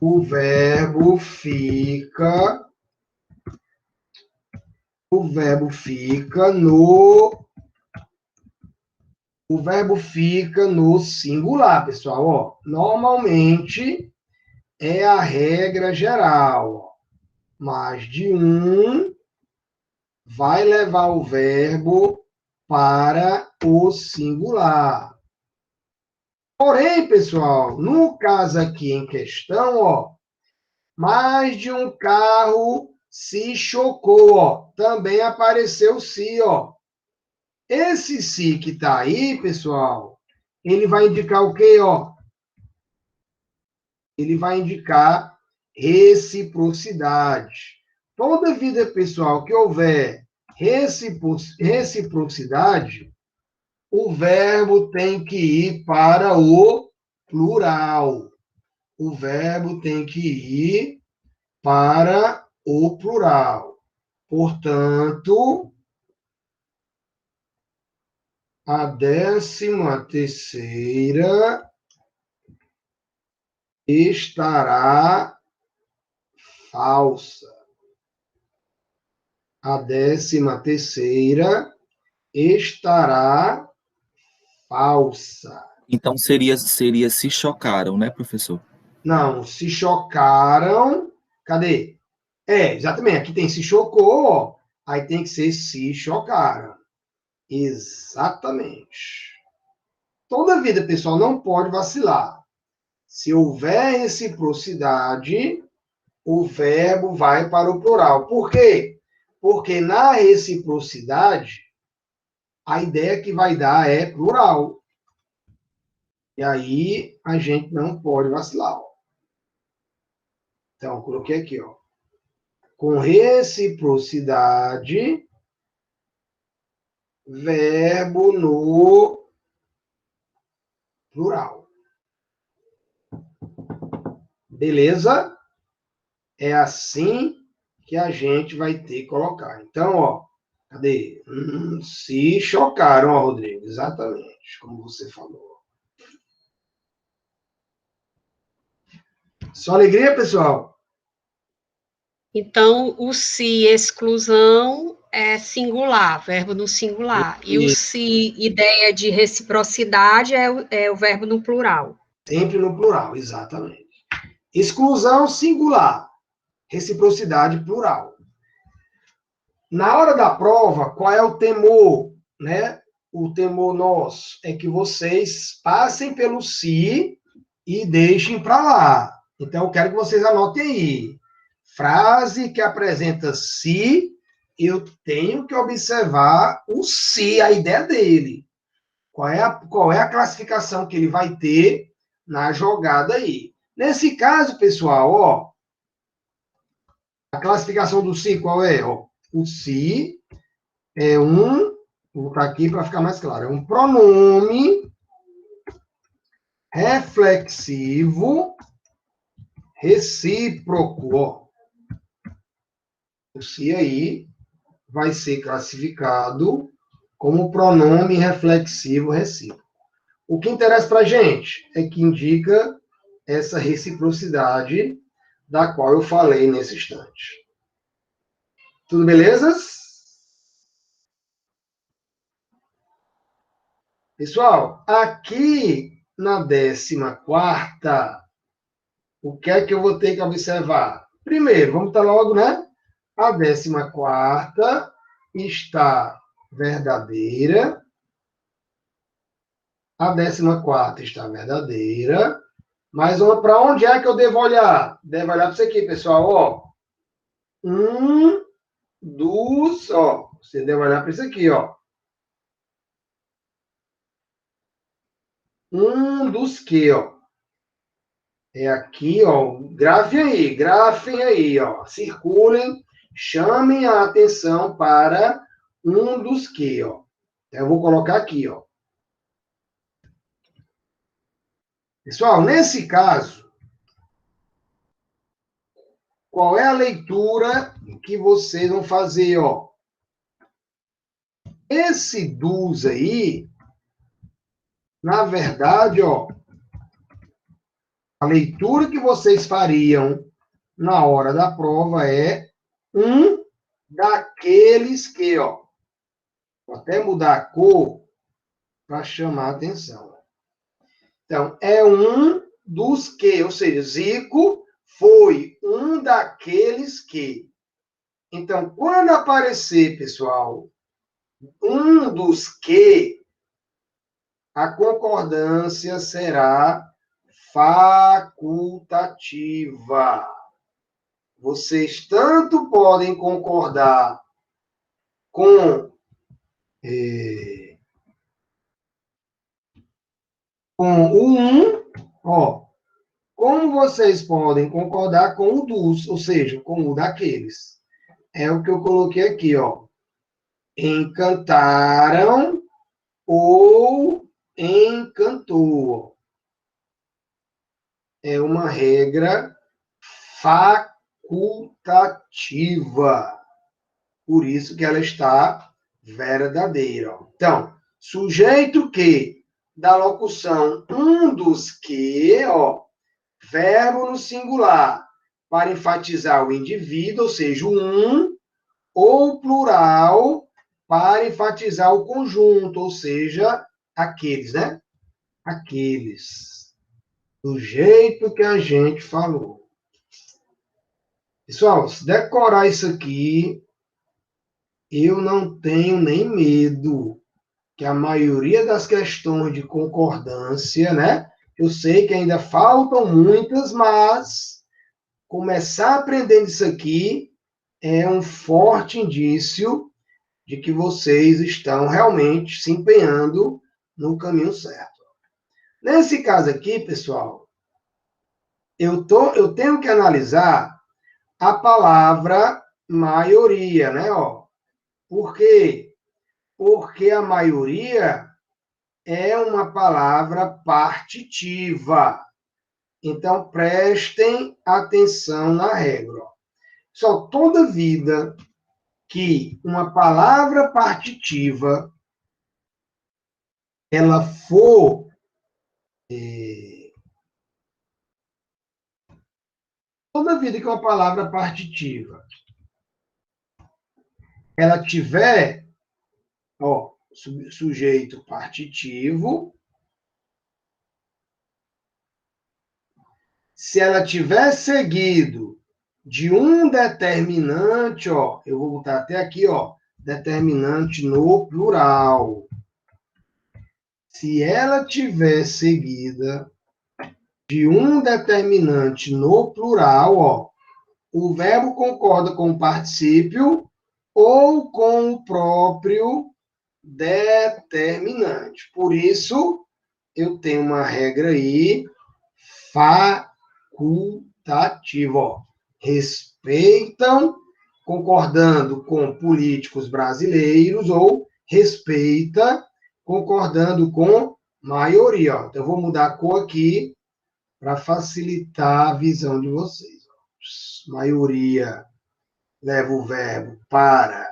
o verbo fica no singular, pessoal. Ó, normalmente é a regra geral. Ó. Mais de um vai levar o verbo para o singular. Porém, pessoal, no caso aqui em questão, ó, mais de um carro se chocou, ó. Também apareceu o se, ó. Esse se que está aí, pessoal, ele vai indicar o quê, ó? Ele vai indicar reciprocidade. Toda vida, pessoal, que houver reciprocidade, o verbo tem que ir para o plural. O verbo tem que ir para o plural. Portanto, a 13ª estará falsa. A 13ª estará falsa. Então seria se chocaram, né, professor? Não, se chocaram. Cadê? Exatamente. Aqui tem se chocou, ó. Aí tem que ser se chocaram. Exatamente. Toda vida, pessoal, não pode vacilar. Se houver reciprocidade, o verbo vai para o plural. Por quê? Porque na reciprocidade, a ideia que vai dar é plural. E aí, a gente não pode vacilar. Ó. Então, eu coloquei aqui, ó. Com reciprocidade, verbo no plural. Beleza? É assim que a gente vai ter que colocar. Então, ó, cadê? Se chocaram, ó, Rodrigo. Exatamente, como você falou. Só alegria, pessoal? Então, o se exclusão é singular, verbo no singular. E o se ideia de reciprocidade é o verbo no plural. Sempre no plural, exatamente. Exclusão singular, reciprocidade plural. Na hora da prova, qual é o temor, né? O temor nosso é que vocês passem pelo se e deixem para lá. Então, eu quero que vocês anotem aí. Frase que apresenta se, eu tenho que observar o se, a ideia dele. Qual é a classificação que ele vai ter na jogada aí. Nesse caso, pessoal, ó, a classificação do se qual é? Ó, o se é vou colocar aqui para ficar mais claro, é um pronome reflexivo recíproco. Ó. O se aí vai ser classificado como pronome reflexivo recíproco. O que interessa para a gente é que indica essa reciprocidade da qual eu falei nesse instante. Tudo belezas? Pessoal, aqui na 14ª, o que é que eu vou ter que observar? Primeiro, vamos estar logo, né? A 14ª está verdadeira. A 14ª está verdadeira. Mas para onde é que eu devo olhar? Devo olhar para isso aqui, pessoal. Ó. Ó. Você deve olhar para isso aqui, ó. Dos que, ó. É aqui, ó. Grafem aí, ó. Circulem, chamem a atenção para dos que, ó. Eu vou colocar aqui, ó. Pessoal, nesse caso, qual é a leitura que vocês vão fazer, ó? Esse dos aí, na verdade, ó, a leitura que vocês fariam na hora da prova é um daqueles que, ó, vou até mudar a cor para chamar a atenção. Então, é um dos que, ou seja, Zico foi um daqueles que. Então, quando aparecer, pessoal, um dos que, a concordância será facultativa. Vocês tanto podem concordar com o um, ó, como vocês podem concordar com o dos, ou seja, com o daqueles. É o que eu coloquei aqui, ó. Encantaram ou encantou. É uma regra facultativa. Por isso que ela está verdadeira. Então, sujeito que, da locução um dos que, ó, verbo no singular, para enfatizar o indivíduo, ou seja, o um, ou plural, para enfatizar o conjunto, ou seja, aqueles, né? Aqueles. Do jeito que a gente falou. Pessoal, se decorar isso aqui, eu não tenho nem medo que a maioria das questões de concordância, né? Eu sei que ainda faltam muitas, mas começar aprendendo isso aqui é um forte indício de que vocês estão realmente se empenhando no caminho certo. Nesse caso aqui, pessoal, eu tenho que analisar a palavra maioria, né? Ó, por quê? Porque a maioria é uma palavra partitiva. Então, prestem atenção na regra. Só toda vida que uma palavra partitiva ela for toda vida que uma palavra partitiva ela tiver, ó, sujeito partitivo, se ela tiver seguido de um determinante, ó, eu vou botar até aqui, ó, determinante no plural. Se ela tiver seguida de um determinante no plural, ó, o verbo concorda com o particípio ou com o próprio determinante. Por isso, eu tenho uma regra aí facultativa. Ó. Respeitam, concordando com políticos brasileiros, ou respeita, concordando com maioria. Ó. Então, eu vou mudar a cor aqui para facilitar a visão de vocês. Ó. Maioria leva o verbo para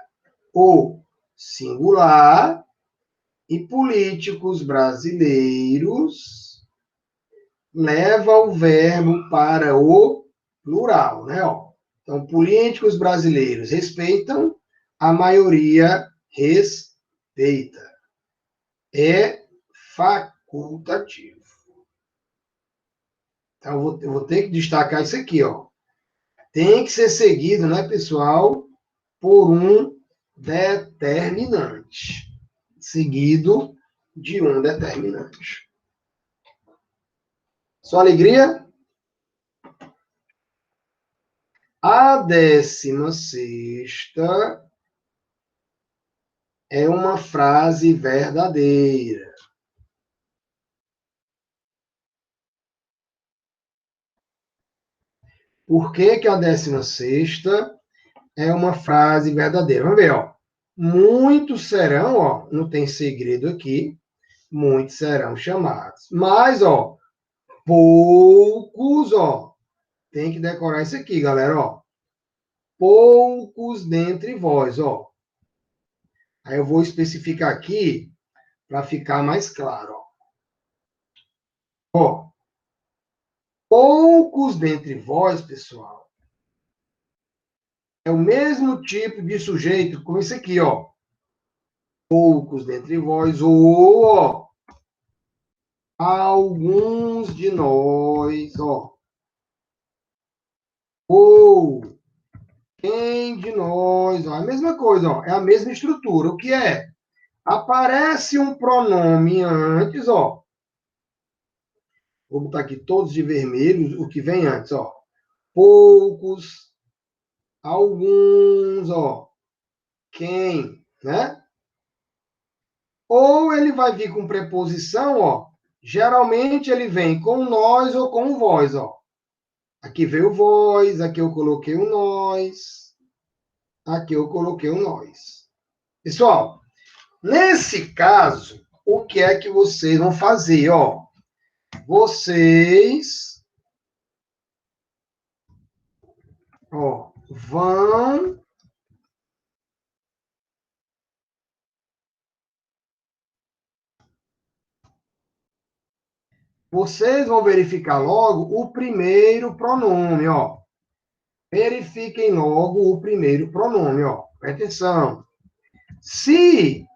o singular e políticos brasileiros leva o verbo para o plural, né? Ó. Então, políticos brasileiros respeitam, a maioria respeita. É facultativo. Então, eu vou ter que destacar isso aqui, ó. Tem que ser seguido, né, pessoal, por um determinante. Seguido de um determinante. Sua alegria? A 16ª é uma frase verdadeira. Por que que a 16ª é uma frase verdadeira? Vamos ver, ó. Muitos serão, ó, não tem segredo aqui, muitos serão chamados. Mas, ó, poucos, ó, tem que decorar isso aqui, galera, ó. poucos dentre vós, ó. Aí eu vou especificar aqui para ficar mais claro, ó. Ó, poucos dentre vós, pessoal, é o mesmo tipo de sujeito como esse aqui, ó. Poucos dentre vós, ou, ó, alguns de nós, ó. Ou quem de nós, ó, é a mesma coisa, ó, é a mesma estrutura. O que é? Aparece um pronome antes, ó. Vou botar aqui todos de vermelho, o que vem antes, ó. Poucos, alguns, ó. Quem, né? Ou ele vai vir com preposição, ó. Geralmente ele vem com nós ou com vós, ó. Aqui veio o vós, aqui eu coloquei o nós, aqui eu coloquei o nós. Pessoal, nesse caso, o que é que vocês vão fazer, ó? Vocês, ó, vão verificar logo o primeiro pronome, ó. Verifiquem logo o primeiro pronome, ó. Presta atenção. Se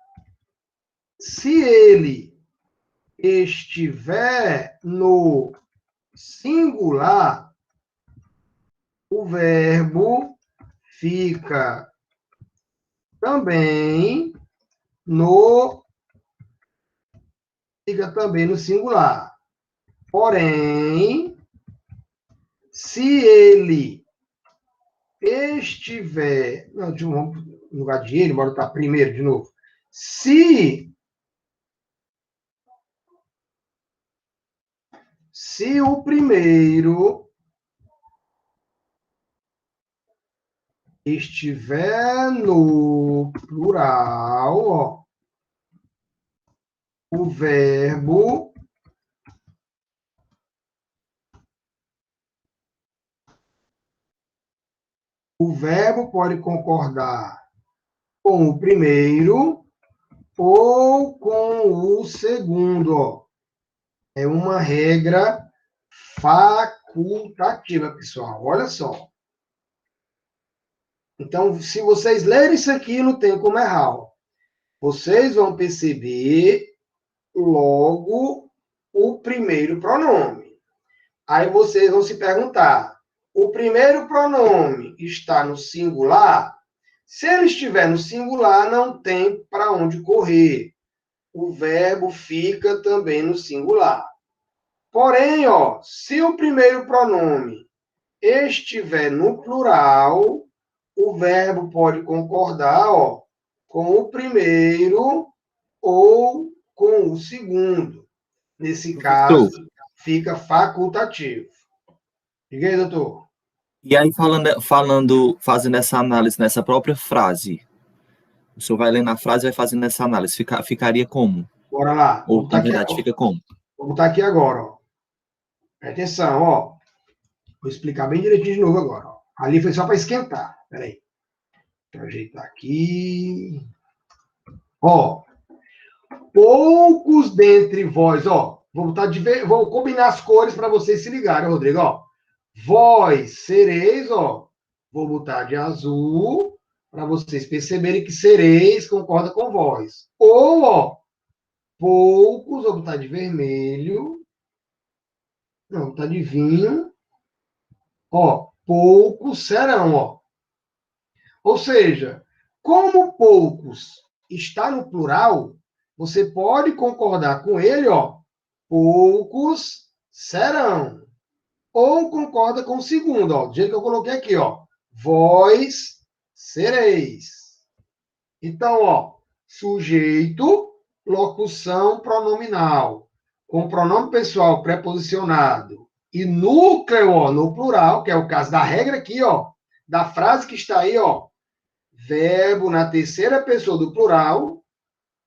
ele estiver no singular, o verbo fica também no singular. Porém, se ele estiver... Não, vamos no lugar de ele, bora botar primeiro de novo. Se o primeiro estiver no plural, ó, o verbo pode concordar com o primeiro ou com o segundo, ó. É uma regra facultativa, pessoal. Olha só. Então, se vocês lerem isso aqui, não tem como errar, ó. Vocês vão perceber logo o primeiro pronome. Aí vocês vão se perguntar, o primeiro pronome está no singular? Se ele estiver no singular, não tem para onde correr. O verbo fica também no singular. Porém, ó, se o primeiro pronome estiver no plural, o verbo pode concordar, ó, com o primeiro ou com o segundo. Nesse caso, fica facultativo. Diga aí, doutor. E aí, fazendo essa análise nessa própria frase, o senhor vai lendo a frase e vai fazendo essa análise, ficaria como? Bora lá. Ou, na verdade, fica como? Vou botar aqui agora, ó. Presta atenção, ó. Vou explicar bem direitinho de novo agora, ó. Ali foi só para esquentar. Peraí. Deixa eu ajeitar aqui. Ó. Poucos dentre vós, ó. Vou combinar as cores para vocês se ligarem, Rodrigo, ó. Vós sereis, ó. Vou botar de azul para vocês perceberem que sereis concorda com vós. Ou, ó, poucos, vou botar de vermelho. Não, vou botar de vinho. Ó, poucos serão, ó. Ou seja, como poucos está no plural, você pode concordar com ele, ó. Poucos serão. Ou concorda com o segundo, ó. Do jeito que eu coloquei aqui, ó. Vós sereis. Então, ó. Sujeito, locução pronominal. Com pronome pessoal preposicionado. E núcleo, ó, no plural, que é o caso da regra aqui, ó. Da frase que está aí, ó. Verbo na terceira pessoa do plural.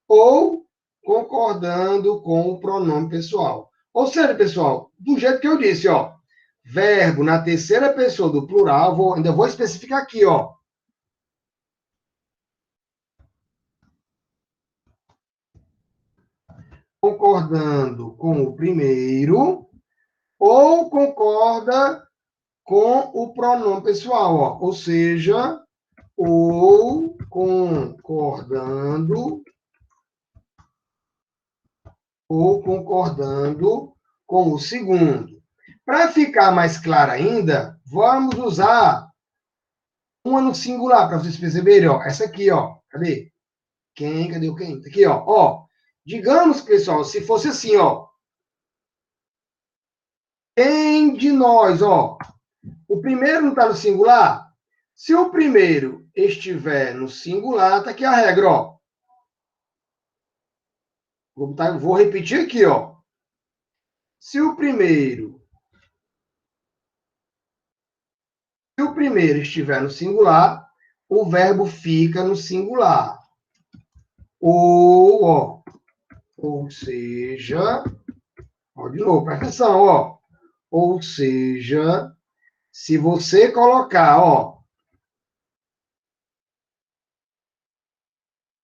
Ou concordando com o pronome pessoal. Ou seja, pessoal, do jeito que eu disse, ó. verbo na terceira pessoa do plural, ainda vou especificar aqui, ó. Concordando com o primeiro, ou concorda com o pronome pessoal, ó. Ou seja, ou concordando com o segundo. Para ficar mais claro ainda, vamos usar uma no singular, para vocês perceberem, ó. Essa aqui, ó. Cadê? Quem? Cadê o quem? Aqui, ó. Ó. Digamos, pessoal, se fosse assim, ó. Quem de nós, ó. O primeiro não está no singular? Se o primeiro estiver no singular, tá aqui a regra, ó. Vou repetir aqui, ó. Se o primeiro estiver no singular, o verbo fica no singular. Ou seja, ó, de novo, presta atenção, ó. Ou seja, se você colocar, ó,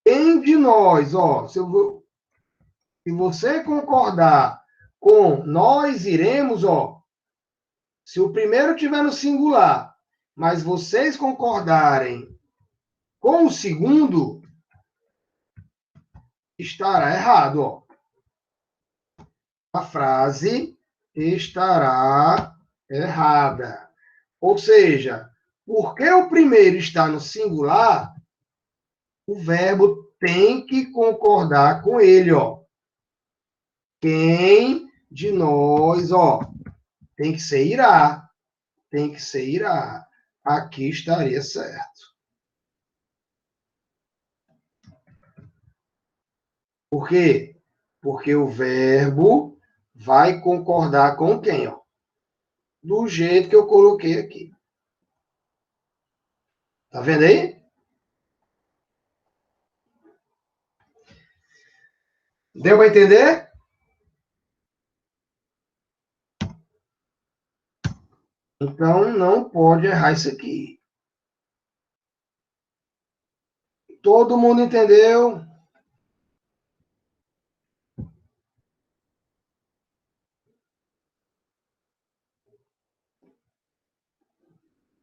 quem de nós, ó, se você concordar com nós iremos, ó, se o primeiro estiver no singular, mas vocês concordarem com o segundo, estará errado, ó. A frase estará errada. Ou seja, porque o primeiro está no singular, o verbo tem que concordar com ele, ó. Quem de nós, ó, tem que ser irá. Tem que ser irá. Aqui estaria certo. Por quê? Porque o verbo vai concordar com quem, ó? Do jeito que eu coloquei aqui. Tá vendo aí? Deu para entender? Então, não pode errar isso aqui. Todo mundo entendeu?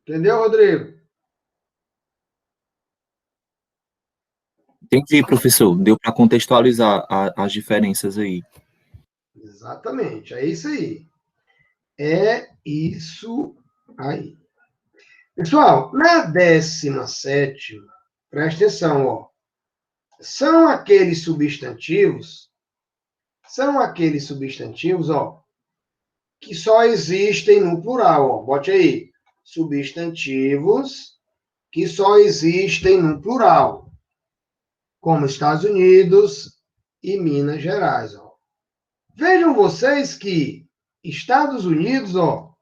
Entendeu, Rodrigo? Entendi, professor. Deu para contextualizar as diferenças aí. Exatamente, é isso aí. É isso aí. Pessoal, na 17ª, presta atenção, ó. São aqueles substantivos, ó, que só existem no plural, ó. Bote aí. Substantivos que só existem no plural, como Estados Unidos e Minas Gerais, ó. Vejam vocês que Estados Unidos, ó,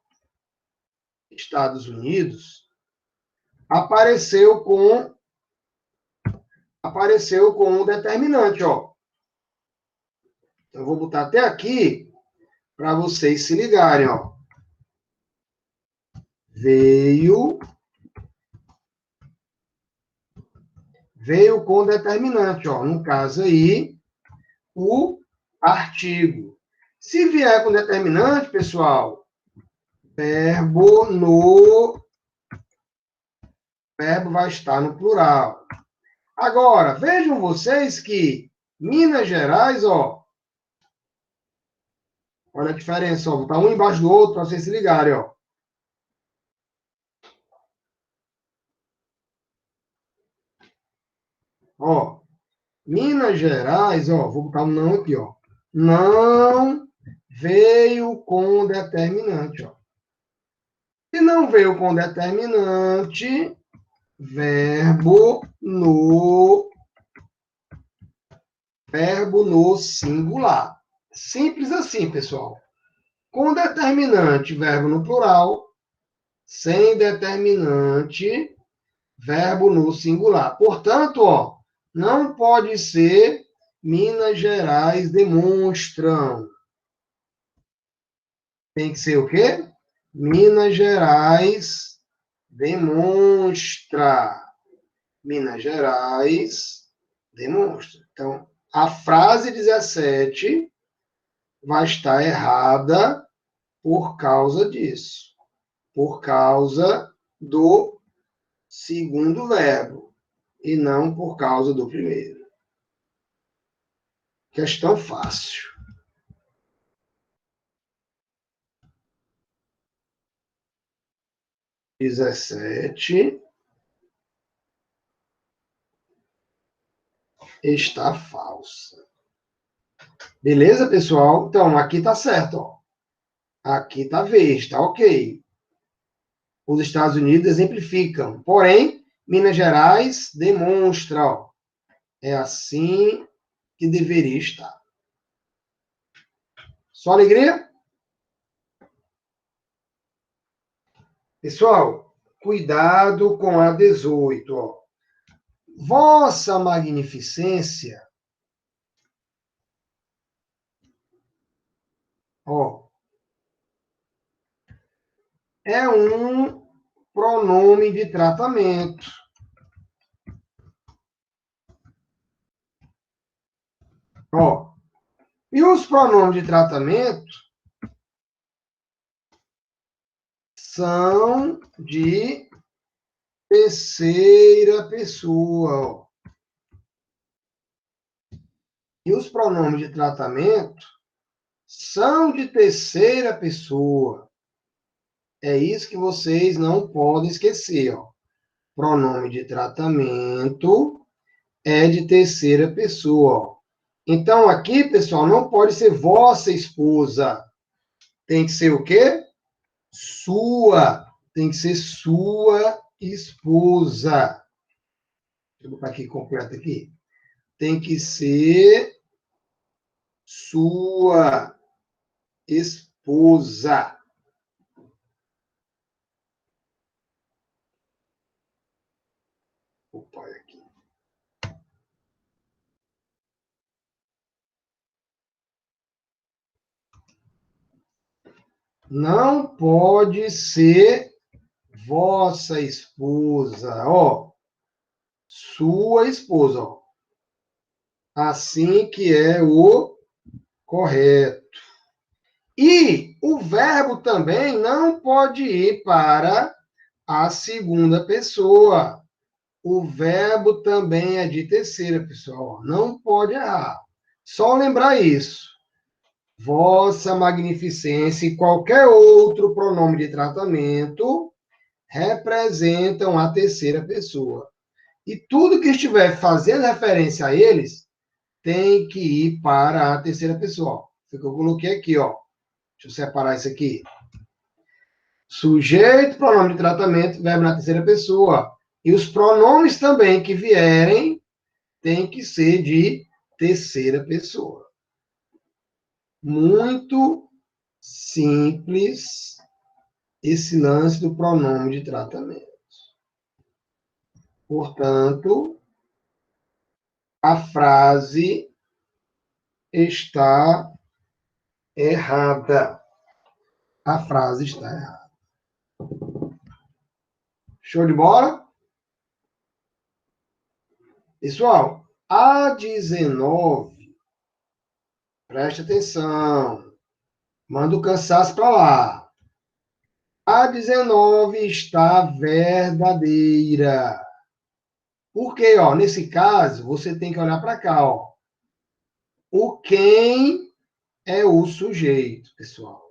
Estados Unidos apareceu com um determinante, ó. Eu vou botar até aqui para vocês se ligarem, ó. Veio com determinante, ó. No caso aí, o artigo. Se vier com determinante, pessoal, verbo vai estar no plural. Agora, vejam vocês que Minas Gerais, ó, olha a diferença, ó, vou botar um embaixo do outro para vocês se ligarem, ó. Ó, Minas Gerais, ó, vou botar um não aqui, ó. Não veio com determinante, ó. Se não veio com determinante, verbo no singular. Simples assim, pessoal. Com determinante, verbo no plural. Sem determinante, verbo no singular. Portanto, ó, não pode ser Minas Gerais demonstram. Tem que ser o quê? Minas Gerais demonstra. Minas Gerais demonstra. Então, a frase 17 vai estar errada por causa disso. Por causa do segundo verbo. E não por causa do primeiro. Questão fácil. Dezessete está falsa. Beleza, pessoal? Então, aqui está certo, ó. Aqui está verde, está ok. Os Estados Unidos exemplificam. Porém, Minas Gerais demonstra, ó. É assim que deveria estar. Só alegria? Pessoal, cuidado com a 18, ó. Vossa Magnificência, ó, é um pronome de tratamento. Ó, e os pronomes de tratamento são de terceira pessoa, ó. E os pronomes de tratamento são de terceira pessoa. É isso que vocês não podem esquecer, ó. Pronome de tratamento é de terceira pessoa, ó. Então, aqui, pessoal, não pode ser vossa esposa. Tem que ser o quê? Sua. Tem que ser sua esposa. Deixa eu botar aqui completo aqui. Tem que ser sua esposa. Opa, aqui. Não pode ser vossa esposa, ó. Sua esposa, ó. Assim que é o correto. E o verbo também não pode ir para a segunda pessoa. O verbo também é de terceira pessoa. Não pode errar. Só lembrar isso. Vossa Magnificência e qualquer outro pronome de tratamento representam a terceira pessoa. E tudo que estiver fazendo referência a eles tem que ir para a terceira pessoa. Foi o que eu coloquei aqui, ó. Deixa eu separar isso aqui. Sujeito, pronome de tratamento, verbo na terceira pessoa. E os pronomes também que vierem tem que ser de terceira pessoa. Muito simples esse lance do pronome de tratamento. Portanto, a frase está errada. A frase está errada. Show de bola? Pessoal, a 19, preste atenção. Manda o cansaço para lá. A 19 está verdadeira. Porque, ó, nesse caso, você tem que olhar para cá, ó. O quem é o sujeito, pessoal.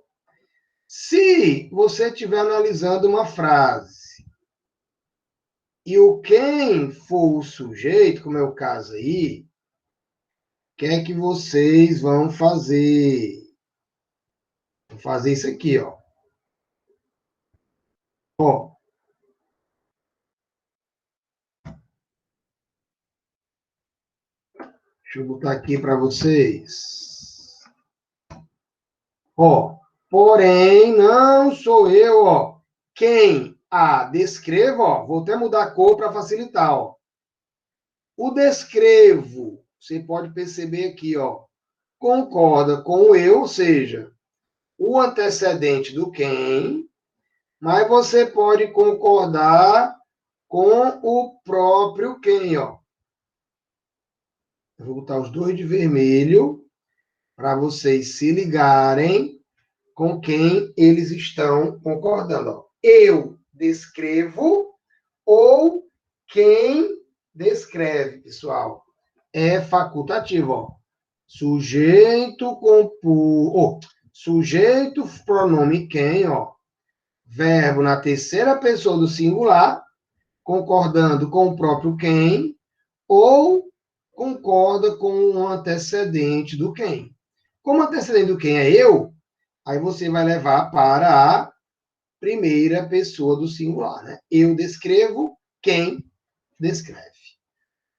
Se você estiver analisando uma frase e o quem for o sujeito, como é o caso aí, o que é que vocês vão fazer? Vou fazer isso aqui, ó. Ó. Deixa eu botar aqui para vocês. Ó. Porém, não sou eu, ó. Quem descrevo, ó. Vou até mudar a cor para facilitar, ó. O descrevo, você pode perceber aqui, ó. Concorda com o eu, ou seja, o antecedente do quem Mas você pode concordar com o próprio quem, ó. Eu vou botar os dois de vermelho para vocês se ligarem com quem eles estão concordando. Ó. Eu descrevo ou quem descreve, pessoal. É facultativo, ó. Sujeito sujeito, pronome quem, ó. Verbo na terceira pessoa do singular, concordando com o próprio quem, ou concorda com o antecedente do quem. Como antecedente do quem é eu, aí você vai levar para a primeira pessoa do singular, né? Eu descrevo, quem descreve.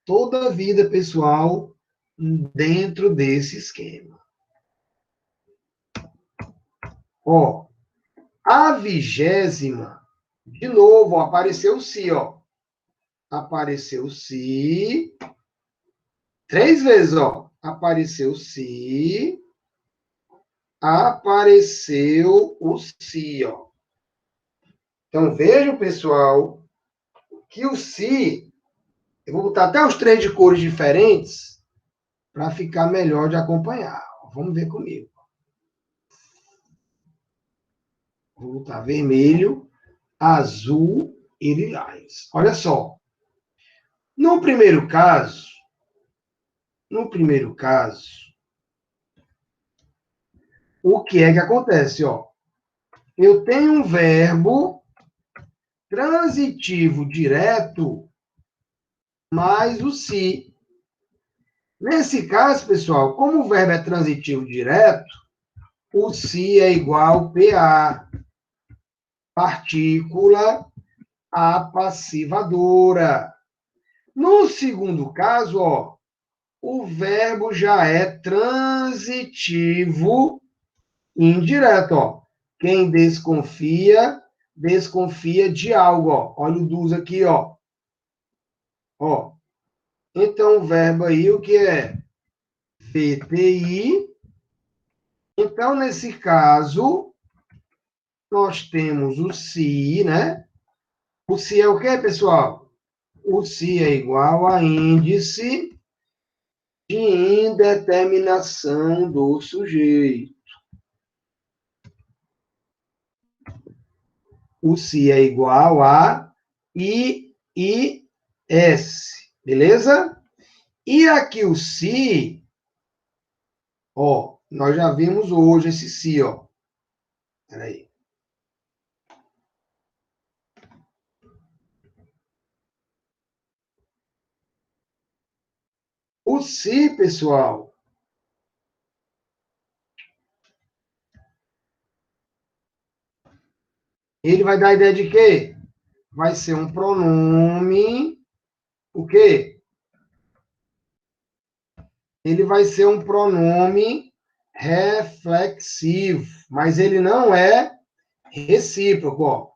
Toda a vida, pessoal, dentro desse esquema. Ó, a 20ª, de novo, ó, apareceu o se, ó. Apareceu o se. 3 vezes, ó. Apareceu o se. Apareceu o se, ó. Então, vejam, pessoal, que o se, eu vou botar até os 3 de cores diferentes para ficar melhor de acompanhar. Vamos ver comigo. Vou botar vermelho, azul e lilás. Olha só. No primeiro caso, o que é que acontece, ó? Eu tenho um verbo transitivo direto mais o se. Nesse caso, pessoal, como o verbo é transitivo direto, o se é igual PA, partícula apassivadora. No segundo caso, ó, o verbo já é transitivo indireto, ó. Quem desconfia, desconfia de algo, ó. Olha o dus aqui, ó. Ó. Então, o verbo aí, o que é? VTI. Então, nesse caso, nós temos o se, né? O se é o quê, pessoal? O se é igual a índice de indeterminação do sujeito. O se é igual a IIS, beleza? E aqui o se, ó, nós já vimos hoje esse se, ó. Peraí. O se, pessoal, ele vai dar a ideia de quê? Vai ser um pronome, o quê? Ele vai ser um pronome reflexivo, mas ele não é recíproco, ó.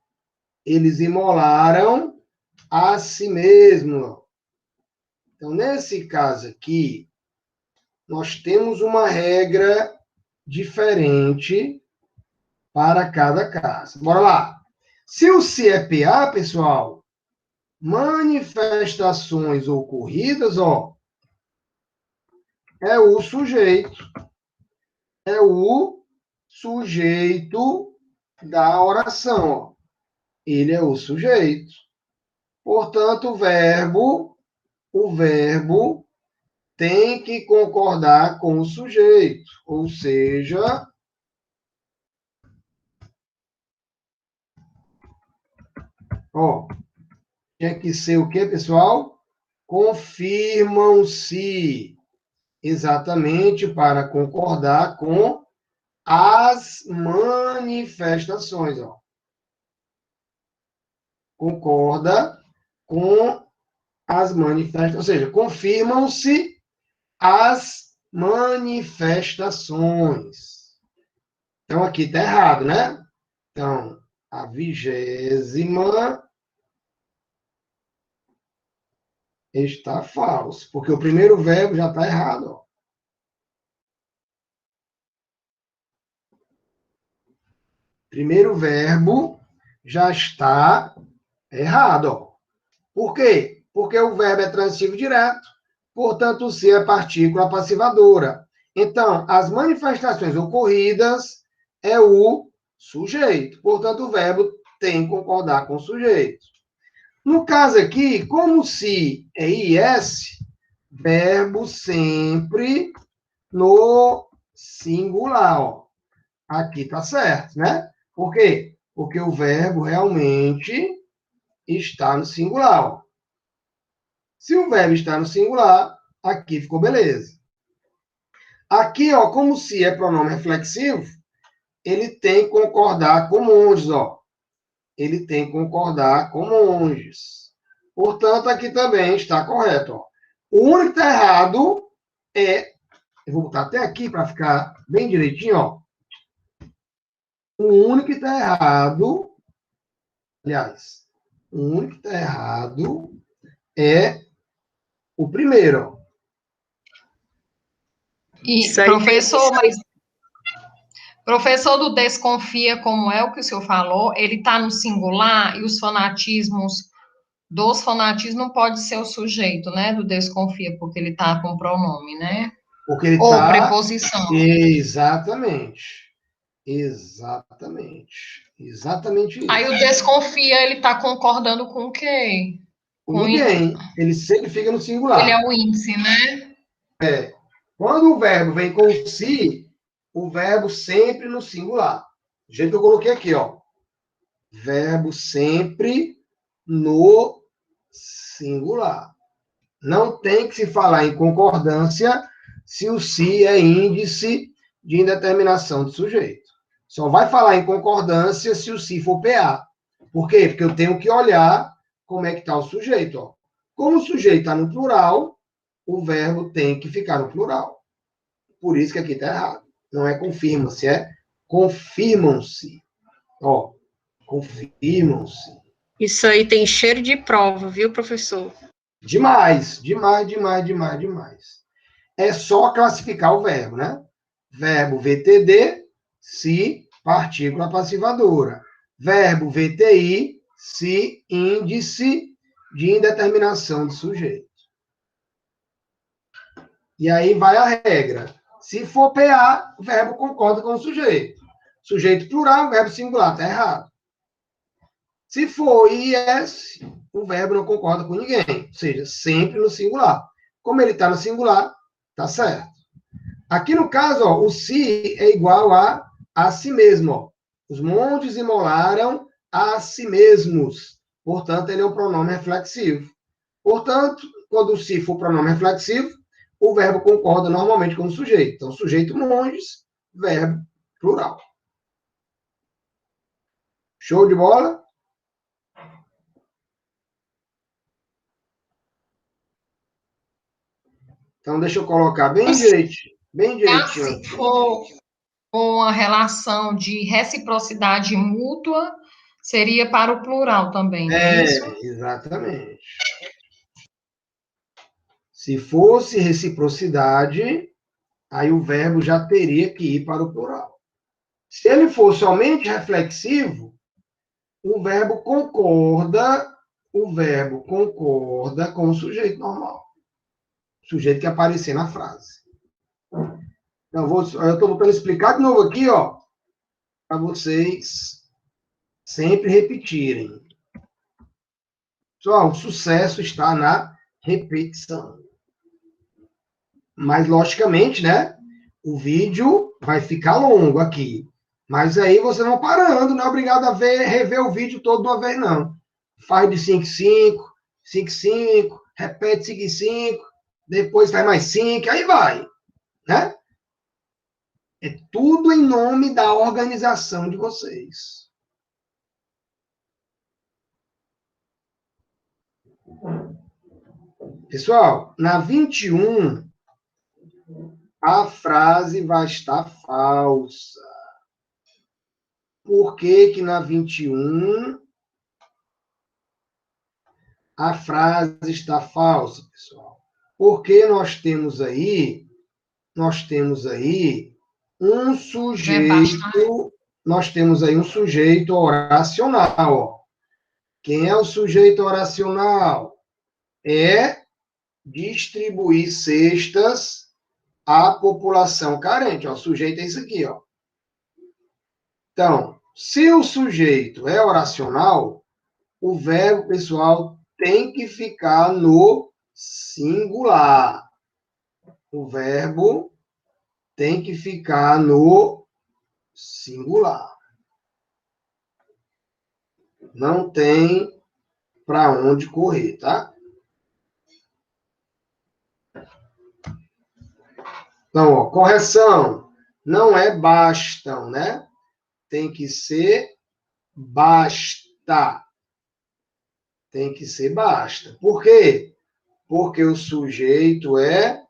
Eles imolaram a si mesmo. Então, nesse caso aqui, nós temos uma regra diferente para cada caso. Bora lá. Se o se é PA, pessoal, manifestações ocorridas, ó, é o sujeito. É o sujeito da oração, ó. Ele é o sujeito. Portanto, o verbo tem que concordar com o sujeito, ou seja, ó, tinha que ser o quê, pessoal? Confirmam-se, exatamente para concordar com as manifestações, ó. Concorda com as manifestações, ou seja, confirmam-se as manifestações. Então, aqui está errado, né? Então, a 20ª está falso, porque o primeiro verbo já está errado. Ó. Primeiro verbo já está errado. Ó. Por quê? Porque o verbo é transitivo direto, portanto, o se é partícula passivadora. Então, as manifestações ocorridas é o sujeito. Portanto, o verbo tem que concordar com o sujeito. No caso aqui, como se é IS, verbo sempre no singular. Ó. Aqui tá certo, né? Por quê? Porque o verbo realmente está no singular. Ó. Se o verbo está no singular, aqui ficou beleza. Aqui, ó, como se é pronome reflexivo, ele tem que concordar com monges, ó. Ele tem que concordar com monges. Portanto, aqui também está correto, ó. O único que está errado é... Eu vou botar até aqui para ficar bem direitinho, ó. O único que está errado... Aliás, o único que está errado é o primeiro, ó. E, professor do desconfia, como é o que o senhor falou, ele está no singular e os fonatismos, dos fonatismos não pode ser o sujeito, né, do desconfia, porque ele está com pronome, né? Porque ele Ou tá... preposição. Exatamente. Exatamente. Exatamente isso. Aí o desconfia, ele está concordando com o quê? Com ninguém. Ele sempre fica no singular. Ele é o índice, né? Quando o verbo vem com si, o verbo sempre no singular. Do jeito que eu coloquei aqui, ó. Verbo sempre no singular. Não tem que se falar em concordância se o si é índice de indeterminação do sujeito. Só vai falar em concordância se o si for PA. Por quê? Porque eu tenho que olhar como é que está o sujeito. Ó. Como o sujeito está no plural, o verbo tem que ficar no plural. Por isso que aqui está errado. Não é confirma-se, é confirmam-se. Ó, confirmam-se. Isso aí tem cheiro de prova, viu, professor? Demais, demais, demais, demais, demais. É só classificar o verbo, né? Verbo VTD, se, partícula passivadora. Verbo VTI, se, índice de indeterminação do sujeito. E aí vai a regra. Se for PA, o verbo concorda com o sujeito. Sujeito plural, verbo singular, está errado. Se for IS, o verbo não concorda com ninguém. Ou seja, sempre no singular. Como ele está no singular, está certo. Aqui no caso, ó, o si é igual a si mesmo. Ó. Os monges imolaram a si mesmos. Portanto, ele é um pronome reflexivo. Portanto, quando o si for pronome reflexivo, o verbo concorda normalmente com o sujeito. Então, sujeito monges, verbo plural. Show de bola? Então, deixa eu colocar bem direitinho. Bem direitinho. Se for uma relação de reciprocidade mútua, seria para o plural também, não é isso? Exatamente. Se fosse reciprocidade, aí o verbo já teria que ir para o plural. Se ele for somente reflexivo, o verbo concorda com o sujeito normal. O sujeito que aparecer na frase. Então, eu estou tentando explicar de novo aqui, ó, para vocês sempre repetirem. Pessoal, o sucesso está na repetição. Mas, logicamente, né? O vídeo vai ficar longo aqui. Mas aí vocês vão parando, não é obrigado a rever o vídeo todo de uma vez, não. Faz de 5 em 5, 5 em 5, repete 5 em 5, depois faz mais 5, aí vai. Né? É tudo em nome da organização de vocês. Pessoal, na 21, a frase vai estar falsa. Por que que na 21 a frase está falsa, pessoal? Porque nós temos aí um sujeito nós temos aí um sujeito oracional, ó. Quem é o sujeito oracional? É distribuir cestas à população carente. Ó, o sujeito é isso aqui, ó. Então, se o sujeito é oracional, o verbo, pessoal, tem que ficar no singular. O verbo tem que ficar no singular. Não tem para onde correr, tá? Então, ó, correção. Não é bastam, né? Tem que ser basta. Tem que ser basta. Por quê? Porque o sujeito é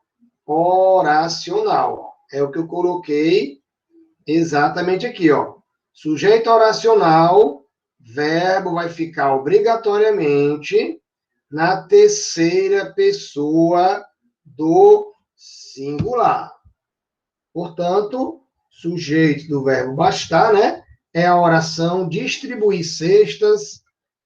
oracional. É o que eu coloquei exatamente aqui, ó. Sujeito oracional, verbo vai ficar obrigatoriamente na terceira pessoa do singular. Portanto, sujeito do verbo bastar, né? É a oração distribuir cestas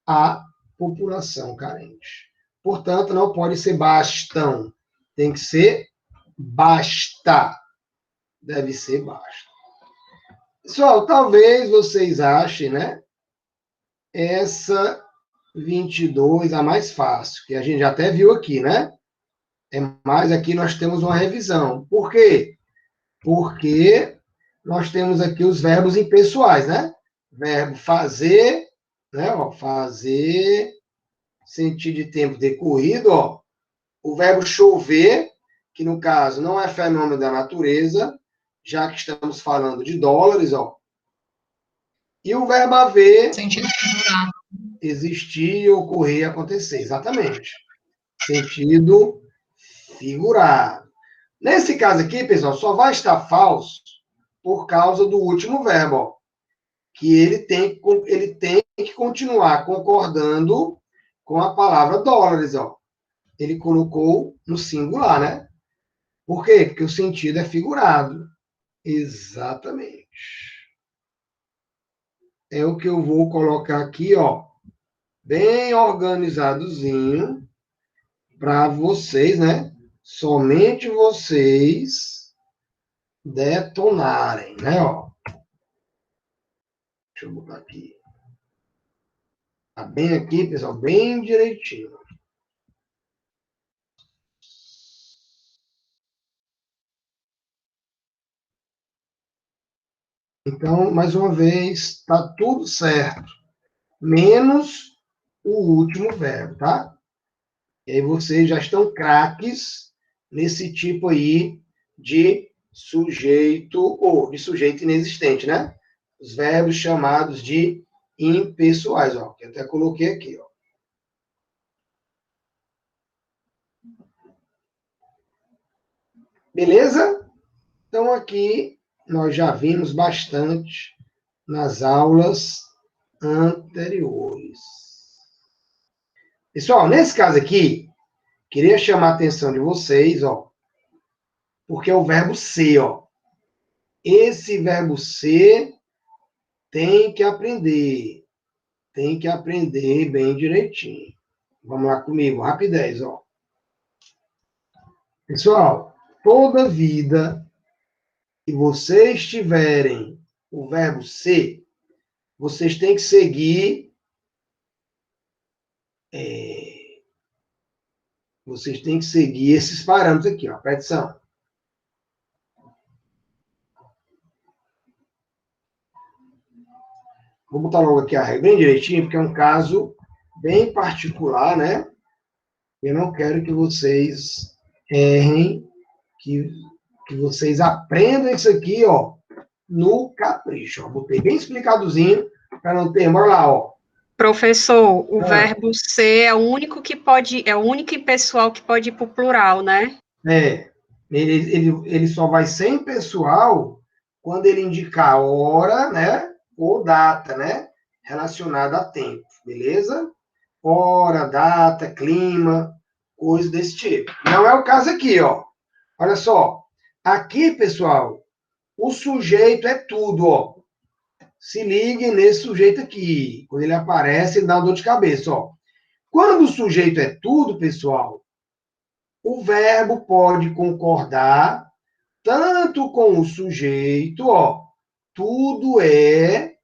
à população carente. Portanto, não pode ser bastam. Tem que ser basta. Deve ser basta. Pessoal, talvez vocês achem, né? Essa 22 a mais fácil, que a gente já até viu aqui, né? Mas aqui nós temos uma revisão. Por quê? Porque nós temos aqui os verbos impessoais, né? Verbo fazer, né? Ó, fazer, sentido de tempo decorrido, ó. O verbo chover, que no caso não é fenômeno da natureza, já que estamos falando de dólares, ó. E o verbo haver, Sentido figurado. existir, ocorrer, acontecer. Exatamente. Sentido figurado. Nesse caso aqui, pessoal, só vai estar falso por causa do último verbo, ó, que ele tem que continuar concordando com a palavra dólares, ó. Ele colocou no singular, né? Por quê? Porque o sentido é figurado. Exatamente. É o que eu vou colocar aqui, ó, bem organizadozinho para vocês, né? Somente vocês detonarem, né, ó. Deixa eu botar aqui. Tá bem aqui, pessoal, bem direitinho. Então, mais uma vez, está tudo certo, menos o último verbo, tá? E aí vocês já estão craques nesse tipo aí de sujeito, ou de sujeito inexistente, né? Os verbos chamados de impessoais, ó, que eu até coloquei aqui, ó. Beleza? Então, aqui nós já vimos bastante nas aulas anteriores. Pessoal, nesse caso aqui, queria chamar a atenção de vocês, ó, porque é o verbo ser, ó. Esse verbo ser tem que aprender bem direitinho. Vamos lá comigo, rapidez, ó. Pessoal, toda vida que vocês tiverem o verbo ser, vocês têm que seguir. Vocês têm que seguir esses parâmetros aqui, ó. Presta atenção. Vou botar logo aqui a regra bem direitinho, porque é um caso bem particular, né? Eu não quero que vocês errem, que vocês aprendam isso aqui, ó, no capricho. Ó. Botei bem explicadozinho, para não ter. Bora lá, ó. Professor, o verbo ser é o único que pode, é o único impessoal que pode ir para o plural, né? É. Ele só vai ser impessoal quando ele indicar hora, né? Ou data, né? Relacionada a tempo, beleza? Hora, data, clima, coisa desse tipo. Não é o caso aqui, ó. Olha só. Aqui, pessoal, o sujeito é tudo, ó. se ligue nesse sujeito aqui. Quando ele aparece, ele dá uma dor de cabeça, ó. Quando o sujeito é tudo, pessoal, o verbo pode concordar tanto com o sujeito, ó, tudo é,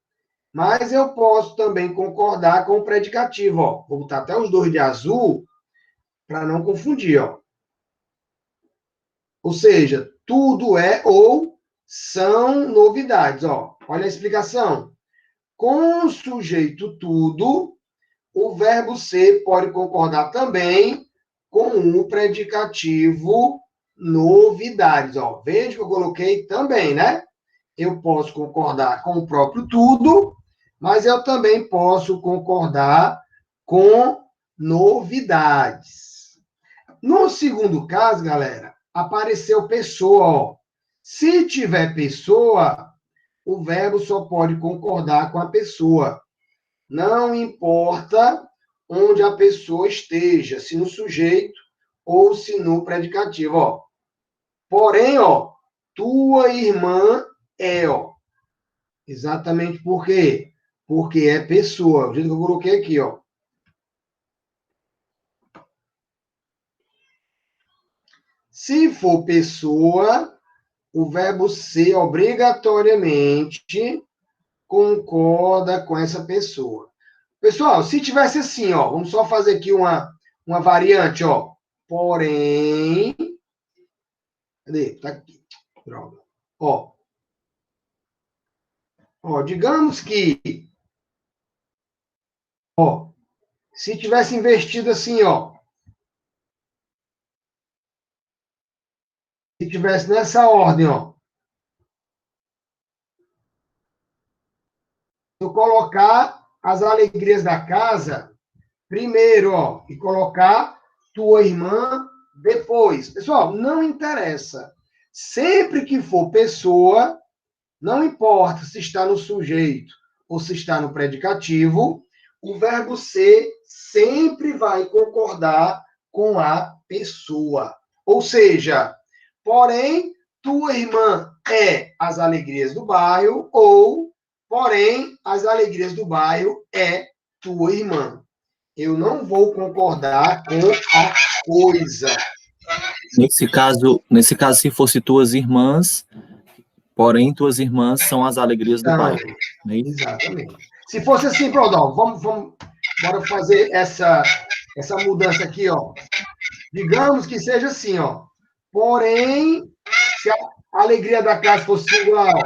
mas eu posso também concordar com o predicativo, ó. Vou botar até os dois de azul para não confundir, ó. Ou seja, tudo é ou são novidades, ó. Olha a explicação. Com o sujeito tudo, o verbo ser pode concordar também com o predicativo novidades, ó. Veja que eu coloquei também, né? Eu posso concordar com o próprio tudo, mas eu também posso concordar com novidades. No segundo caso, galera, apareceu pessoa, ó. Se tiver pessoa, o verbo só pode concordar com a pessoa. Não importa onde a pessoa esteja, se no sujeito ou se no predicativo, ó. Porém, ó, tua irmã é, ó. Exatamente por quê? Porque é pessoa. O jeito que eu coloquei aqui, ó. Se for pessoa, o verbo ser obrigatoriamente concorda com essa pessoa. Pessoal, se tivesse assim, ó, vamos só fazer aqui uma variante, ó. Porém, cadê? Tá aqui. Droga. Ó, digamos que, ó, se tivesse investido assim, ó, se tivesse nessa ordem, ó, eu colocar as alegrias da casa primeiro, ó, e colocar tua irmã depois. Pessoal, não interessa. Sempre que for pessoa, não importa se está no sujeito ou se está no predicativo, o verbo ser sempre vai concordar com a pessoa. Ou seja, porém, tua irmã é as alegrias do bairro, ou, porém, as alegrias do bairro é tua irmã. Eu não vou concordar com a coisa. Nesse caso, se fosse tuas irmãs, porém tuas irmãs são as alegrias do bairro. Não é isso? Exatamente. Se fosse assim, Prodão, bora fazer essa mudança aqui, ó. Digamos que seja assim, ó. Porém, se a alegria da casa fosse singular, ó,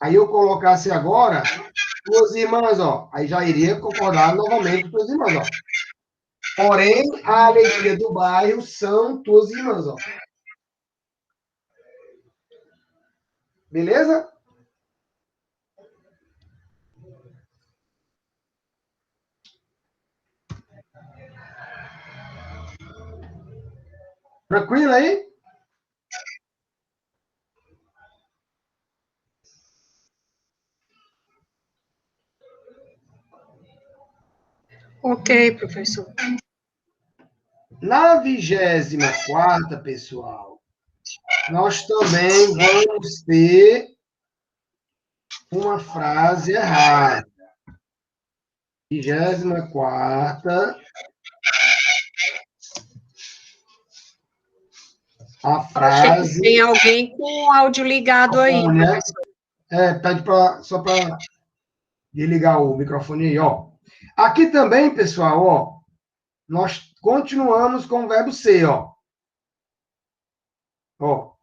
aí eu colocasse agora tuas irmãs, ó. Aí já iria concordar novamente com tuas irmãs, ó. Porém, a alegria do bairro são tuas irmãs, ó. Beleza? Tranquilo aí? Ok, professor. Na 24ª, pessoal, nós também vamos ter uma frase errada. 24ª, a frase... Tem alguém com o áudio ligado aí, né? professor. Pede só para desligar o microfone aí, ó. Aqui também, pessoal, ó, nós continuamos com o verbo ser, ó. Ó,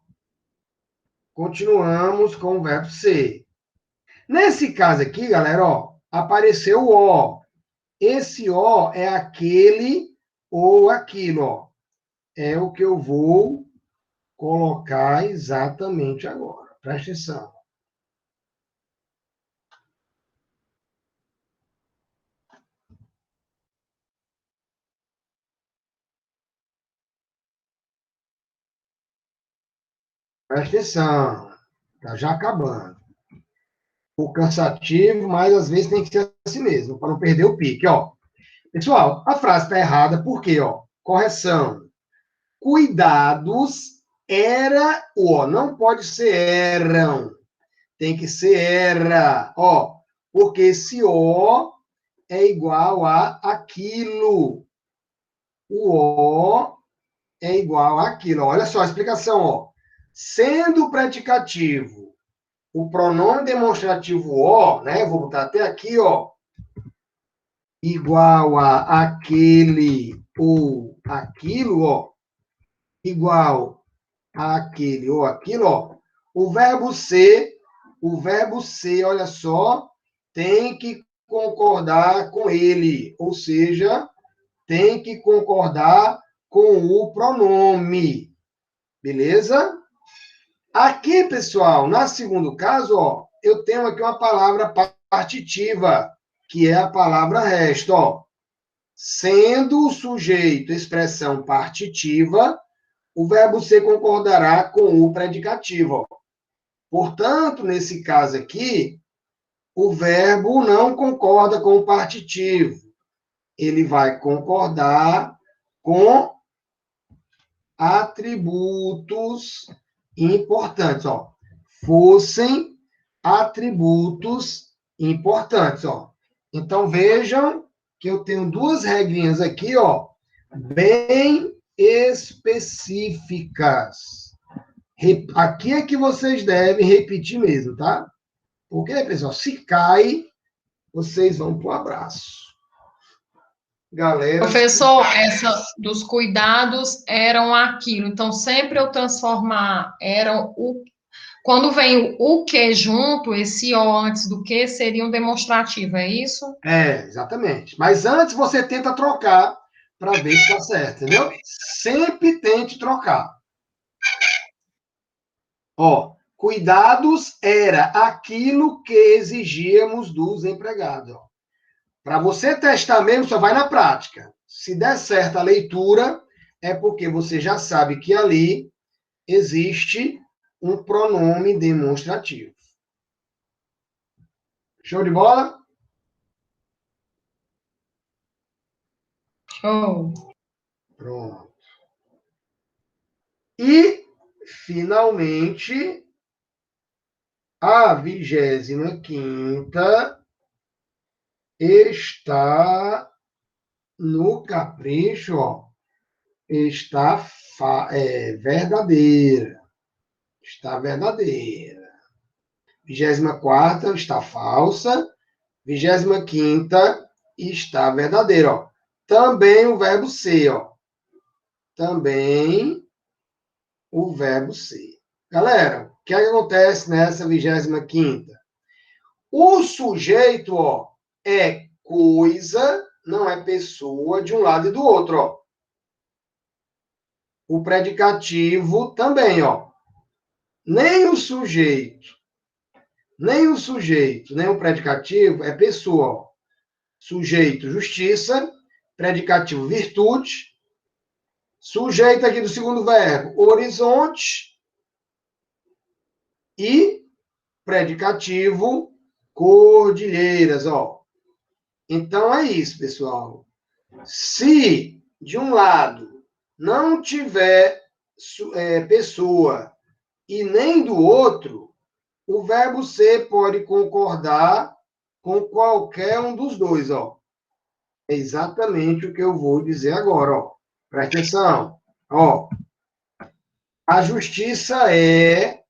continuamos com o verbo ser. Nesse caso aqui, galera, ó, apareceu o ó. Esse ó é aquele ou aquilo, ó. É o que eu vou colocar exatamente agora. Presta atenção. Presta atenção. Tá já acabando. Um pouco cansativo, mas às vezes tem que ser assim mesmo, para não perder o pique, ó. Pessoal, a frase está errada porque, ó, correção. Cuidados era o ó. Não pode ser eram. Tem que ser era. Ó, porque esse ó é igual a aquilo. O ó é igual àquilo. Olha só a explicação, ó. Sendo o predicativo o pronome demonstrativo ó, né? Vou botar até aqui, ó. Igual a aquele ou aquilo, ó. Igual a aquele ou aquilo, ó. O verbo ser, olha só, tem que concordar com ele. Ou seja, tem que concordar com o pronome. Beleza? Aqui, pessoal, no segundo caso, ó, eu tenho aqui uma palavra partitiva, que é a palavra resto, ó. Sendo o sujeito expressão partitiva, o verbo ser concordará com o predicativo, ó. Portanto, nesse caso aqui, o verbo não concorda com o partitivo. Ele vai concordar com atributos importantes, ó. Fossem atributos importantes, ó. Então, vejam que eu tenho duas regrinhas aqui, ó, bem específicas. Aqui é que vocês devem repetir mesmo, tá? Porque, pessoal, se cai, vocês vão pro abraço. Galera. Professor, essa dos cuidados eram aquilo. Então, sempre eu transformar eram o. Quando vem o que junto, esse o antes do que seria um demonstrativo, é isso? É, exatamente. Mas antes você tenta trocar para ver se está certo, entendeu? Sempre tente trocar. Ó, cuidados era aquilo que exigíamos dos empregados. Para você testar mesmo, só vai na prática. Se der certo a leitura, é porque você já sabe que ali existe um pronome demonstrativo. Show de bola? Show. Pronto. E, finalmente, a 25ª está no capricho, ó, está verdadeira. Está verdadeira. 24ª está falsa. 25ª está verdadeira, ó. Também o verbo ser, ó. Também o verbo ser. Galera, o que acontece nessa 25ª? O sujeito, ó, é coisa, não é pessoa de um lado e do outro, ó. O predicativo também, ó. Nem o sujeito, nem o predicativo é pessoa, ó. Sujeito, justiça. Predicativo, virtude. Sujeito aqui do segundo verbo, horizonte. E predicativo, cordilheiras, ó. Então é isso, pessoal. Se de um lado não tiver pessoa e nem do outro, o verbo ser pode concordar com qualquer um dos dois, ó. É exatamente o que eu vou dizer agora, ó. Presta atenção. Ó. A justiça é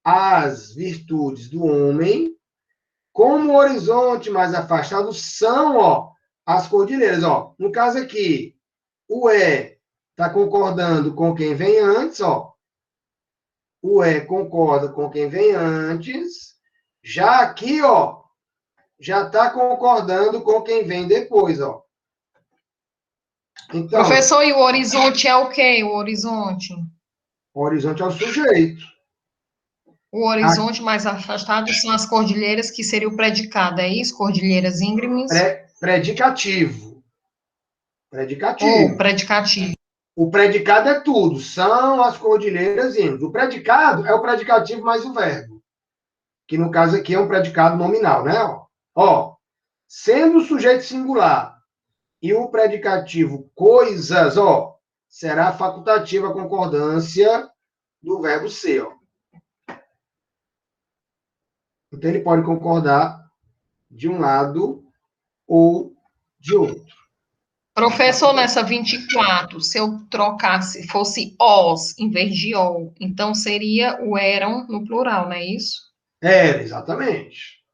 as virtudes do homem, como o horizonte mais afastado são, ó, as cordilheiras, ó. No caso aqui, o está concordando com quem vem antes, ó. O concorda com quem vem antes. Já aqui, ó, já está concordando com quem vem depois, ó. Então, professor, e o horizonte é o quê? O horizonte? O horizonte é o sujeito. O horizonte mais afastado são as cordilheiras, que seria o predicado, é isso? Cordilheiras íngremes? Predicativo. Ou predicativo. O predicado é tudo, são as cordilheiras íngremes. O predicado é o predicativo mais o verbo, que no caso aqui é um predicado nominal, né? Ó, sendo o sujeito singular e o predicativo coisas, ó, será facultativa a concordância do verbo ser, ó. Então, ele pode concordar de um lado ou de outro. Professor, nessa 24, se eu trocasse, fosse os em vez de o, então seria o eram no plural, não é isso? Exatamente.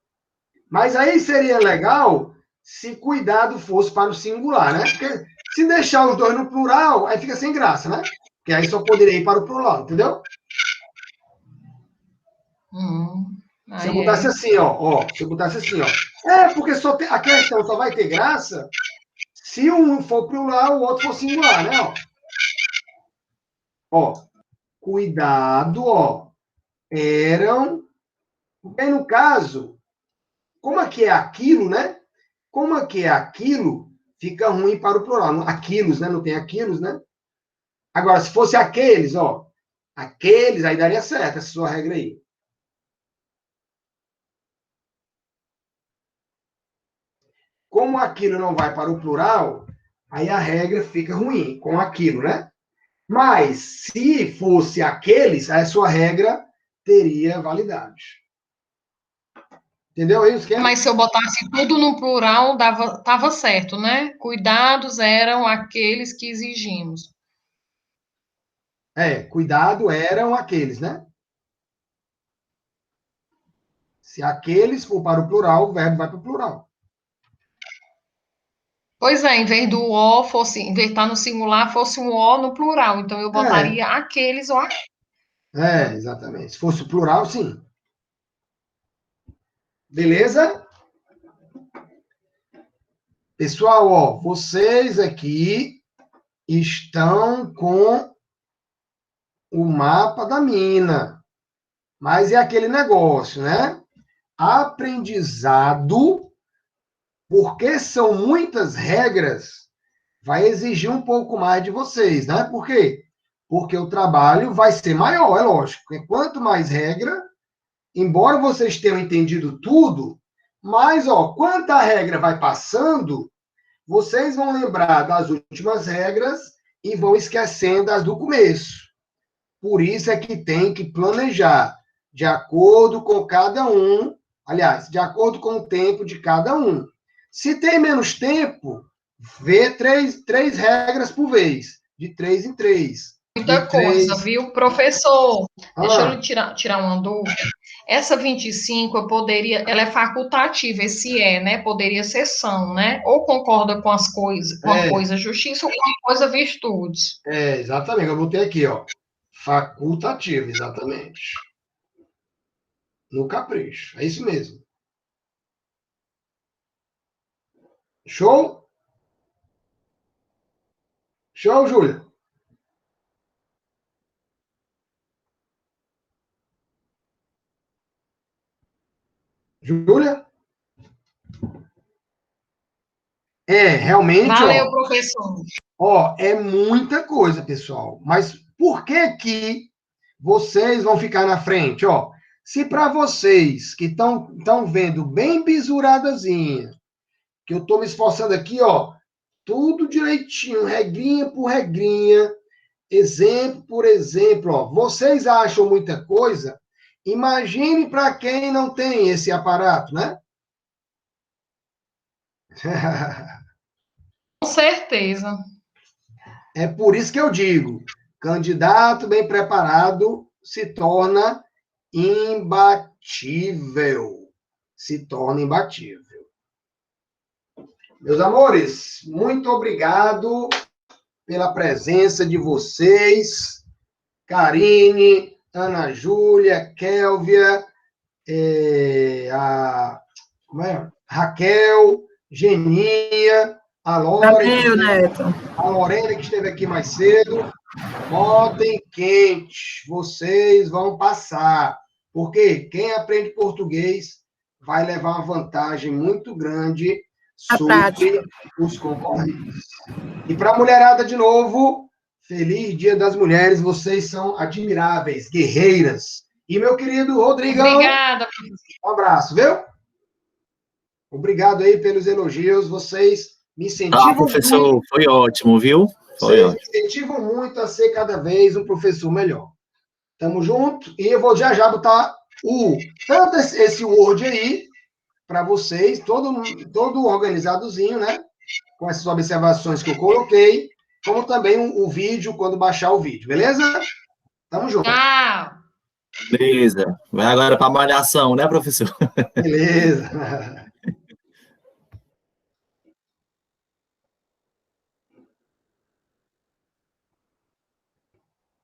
Mas aí seria legal se cuidado fosse para o singular, né? Porque se deixar os dois no plural, aí fica sem graça, né? Porque aí só poderia ir para o plural, entendeu? Se eu botasse assim, ó, se eu botasse assim, ó. Porque só a questão só vai ter graça se um for plural, o outro for singular, né? Ó, cuidado, ó, eram. Bem, no caso, como aqui é aquilo, né? Como aqui é aquilo, fica ruim para o plural. Aquilos, né? Não tem aquilos, né? Agora, se fosse aqueles, ó, aqueles, aí daria certo essa sua regra aí. Como aquilo não vai para o plural, aí a regra fica ruim com aquilo, né? Mas, se fosse aqueles, a sua regra teria validade. Entendeu isso? Mas se eu botasse tudo no plural, tava certo, né? Cuidados eram aqueles que exigimos. Cuidado eram aqueles, né? Se aqueles for para o plural, o verbo vai para o plural. Pois é, em vez do o fosse, em vez de estar no singular, fosse um o no plural. Então eu botaria aqueles ou aqueles. Exatamente. Se fosse o plural, sim. Beleza? Pessoal, ó, vocês aqui estão com o mapa da mina. Mas é aquele negócio, né? Aprendizado, porque são muitas regras, vai exigir um pouco mais de vocês, né? Por quê? Porque o trabalho vai ser maior, é lógico. Porque quanto mais regra, embora vocês tenham entendido tudo, mas, ó, quanto a regra vai passando, vocês vão lembrar das últimas regras e vão esquecendo as do começo. Por isso é que tem que planejar de acordo com cada um, aliás, de acordo com o tempo de cada um. Se tem menos tempo, vê três regras por vez, de 3 em 3. Muita coisa, viu? Professor, deixa eu tirar uma dúvida. Essa 25, ela é facultativa, esse né? Poderia ser são, né? Ou concorda com as coisas, com a coisa justiça ou com a coisa virtudes. Exatamente. Eu botei aqui, ó. Facultativo, exatamente. No capricho. É isso mesmo. Show? Show, Júlia? Júlia? Realmente, valeu, professor. É muita coisa, pessoal. Mas por que vocês vão ficar na frente, ó? Se para vocês que estão vendo bem bisuradazinha, que eu estou me esforçando aqui, ó, tudo direitinho, regrinha por regrinha, exemplo por exemplo, ó, vocês acham muita coisa? Imagine para quem não tem esse aparato, né? Com certeza. É por isso que eu digo, candidato bem preparado se torna imbatível. Se torna imbatível. Meus amores, muito obrigado pela presença de vocês. Karine, Ana Júlia, Kélvia, Raquel, Genia, a Lorena, que esteve aqui mais cedo. Botem quente, vocês vão passar. Porque quem aprende português vai levar uma vantagem muito grande sobre os concorrentes. E para a mulherada, de novo, feliz Dia das Mulheres, vocês são admiráveis, guerreiras. E meu querido Rodrigão, obrigada. Um abraço, viu? Obrigado aí pelos elogios, vocês me incentivam professor, muito. Foi ótimo, viu? Vocês me incentivam muito a ser cada vez um professor melhor. Tamo junto. E eu vou já botar tanto esse Word aí, para vocês, todo organizadozinho, né? Com essas observações que eu coloquei, como também o vídeo, quando baixar o vídeo, beleza? Tamo junto. Tchau. Beleza. Vai agora para a malhação, né, professor? Beleza.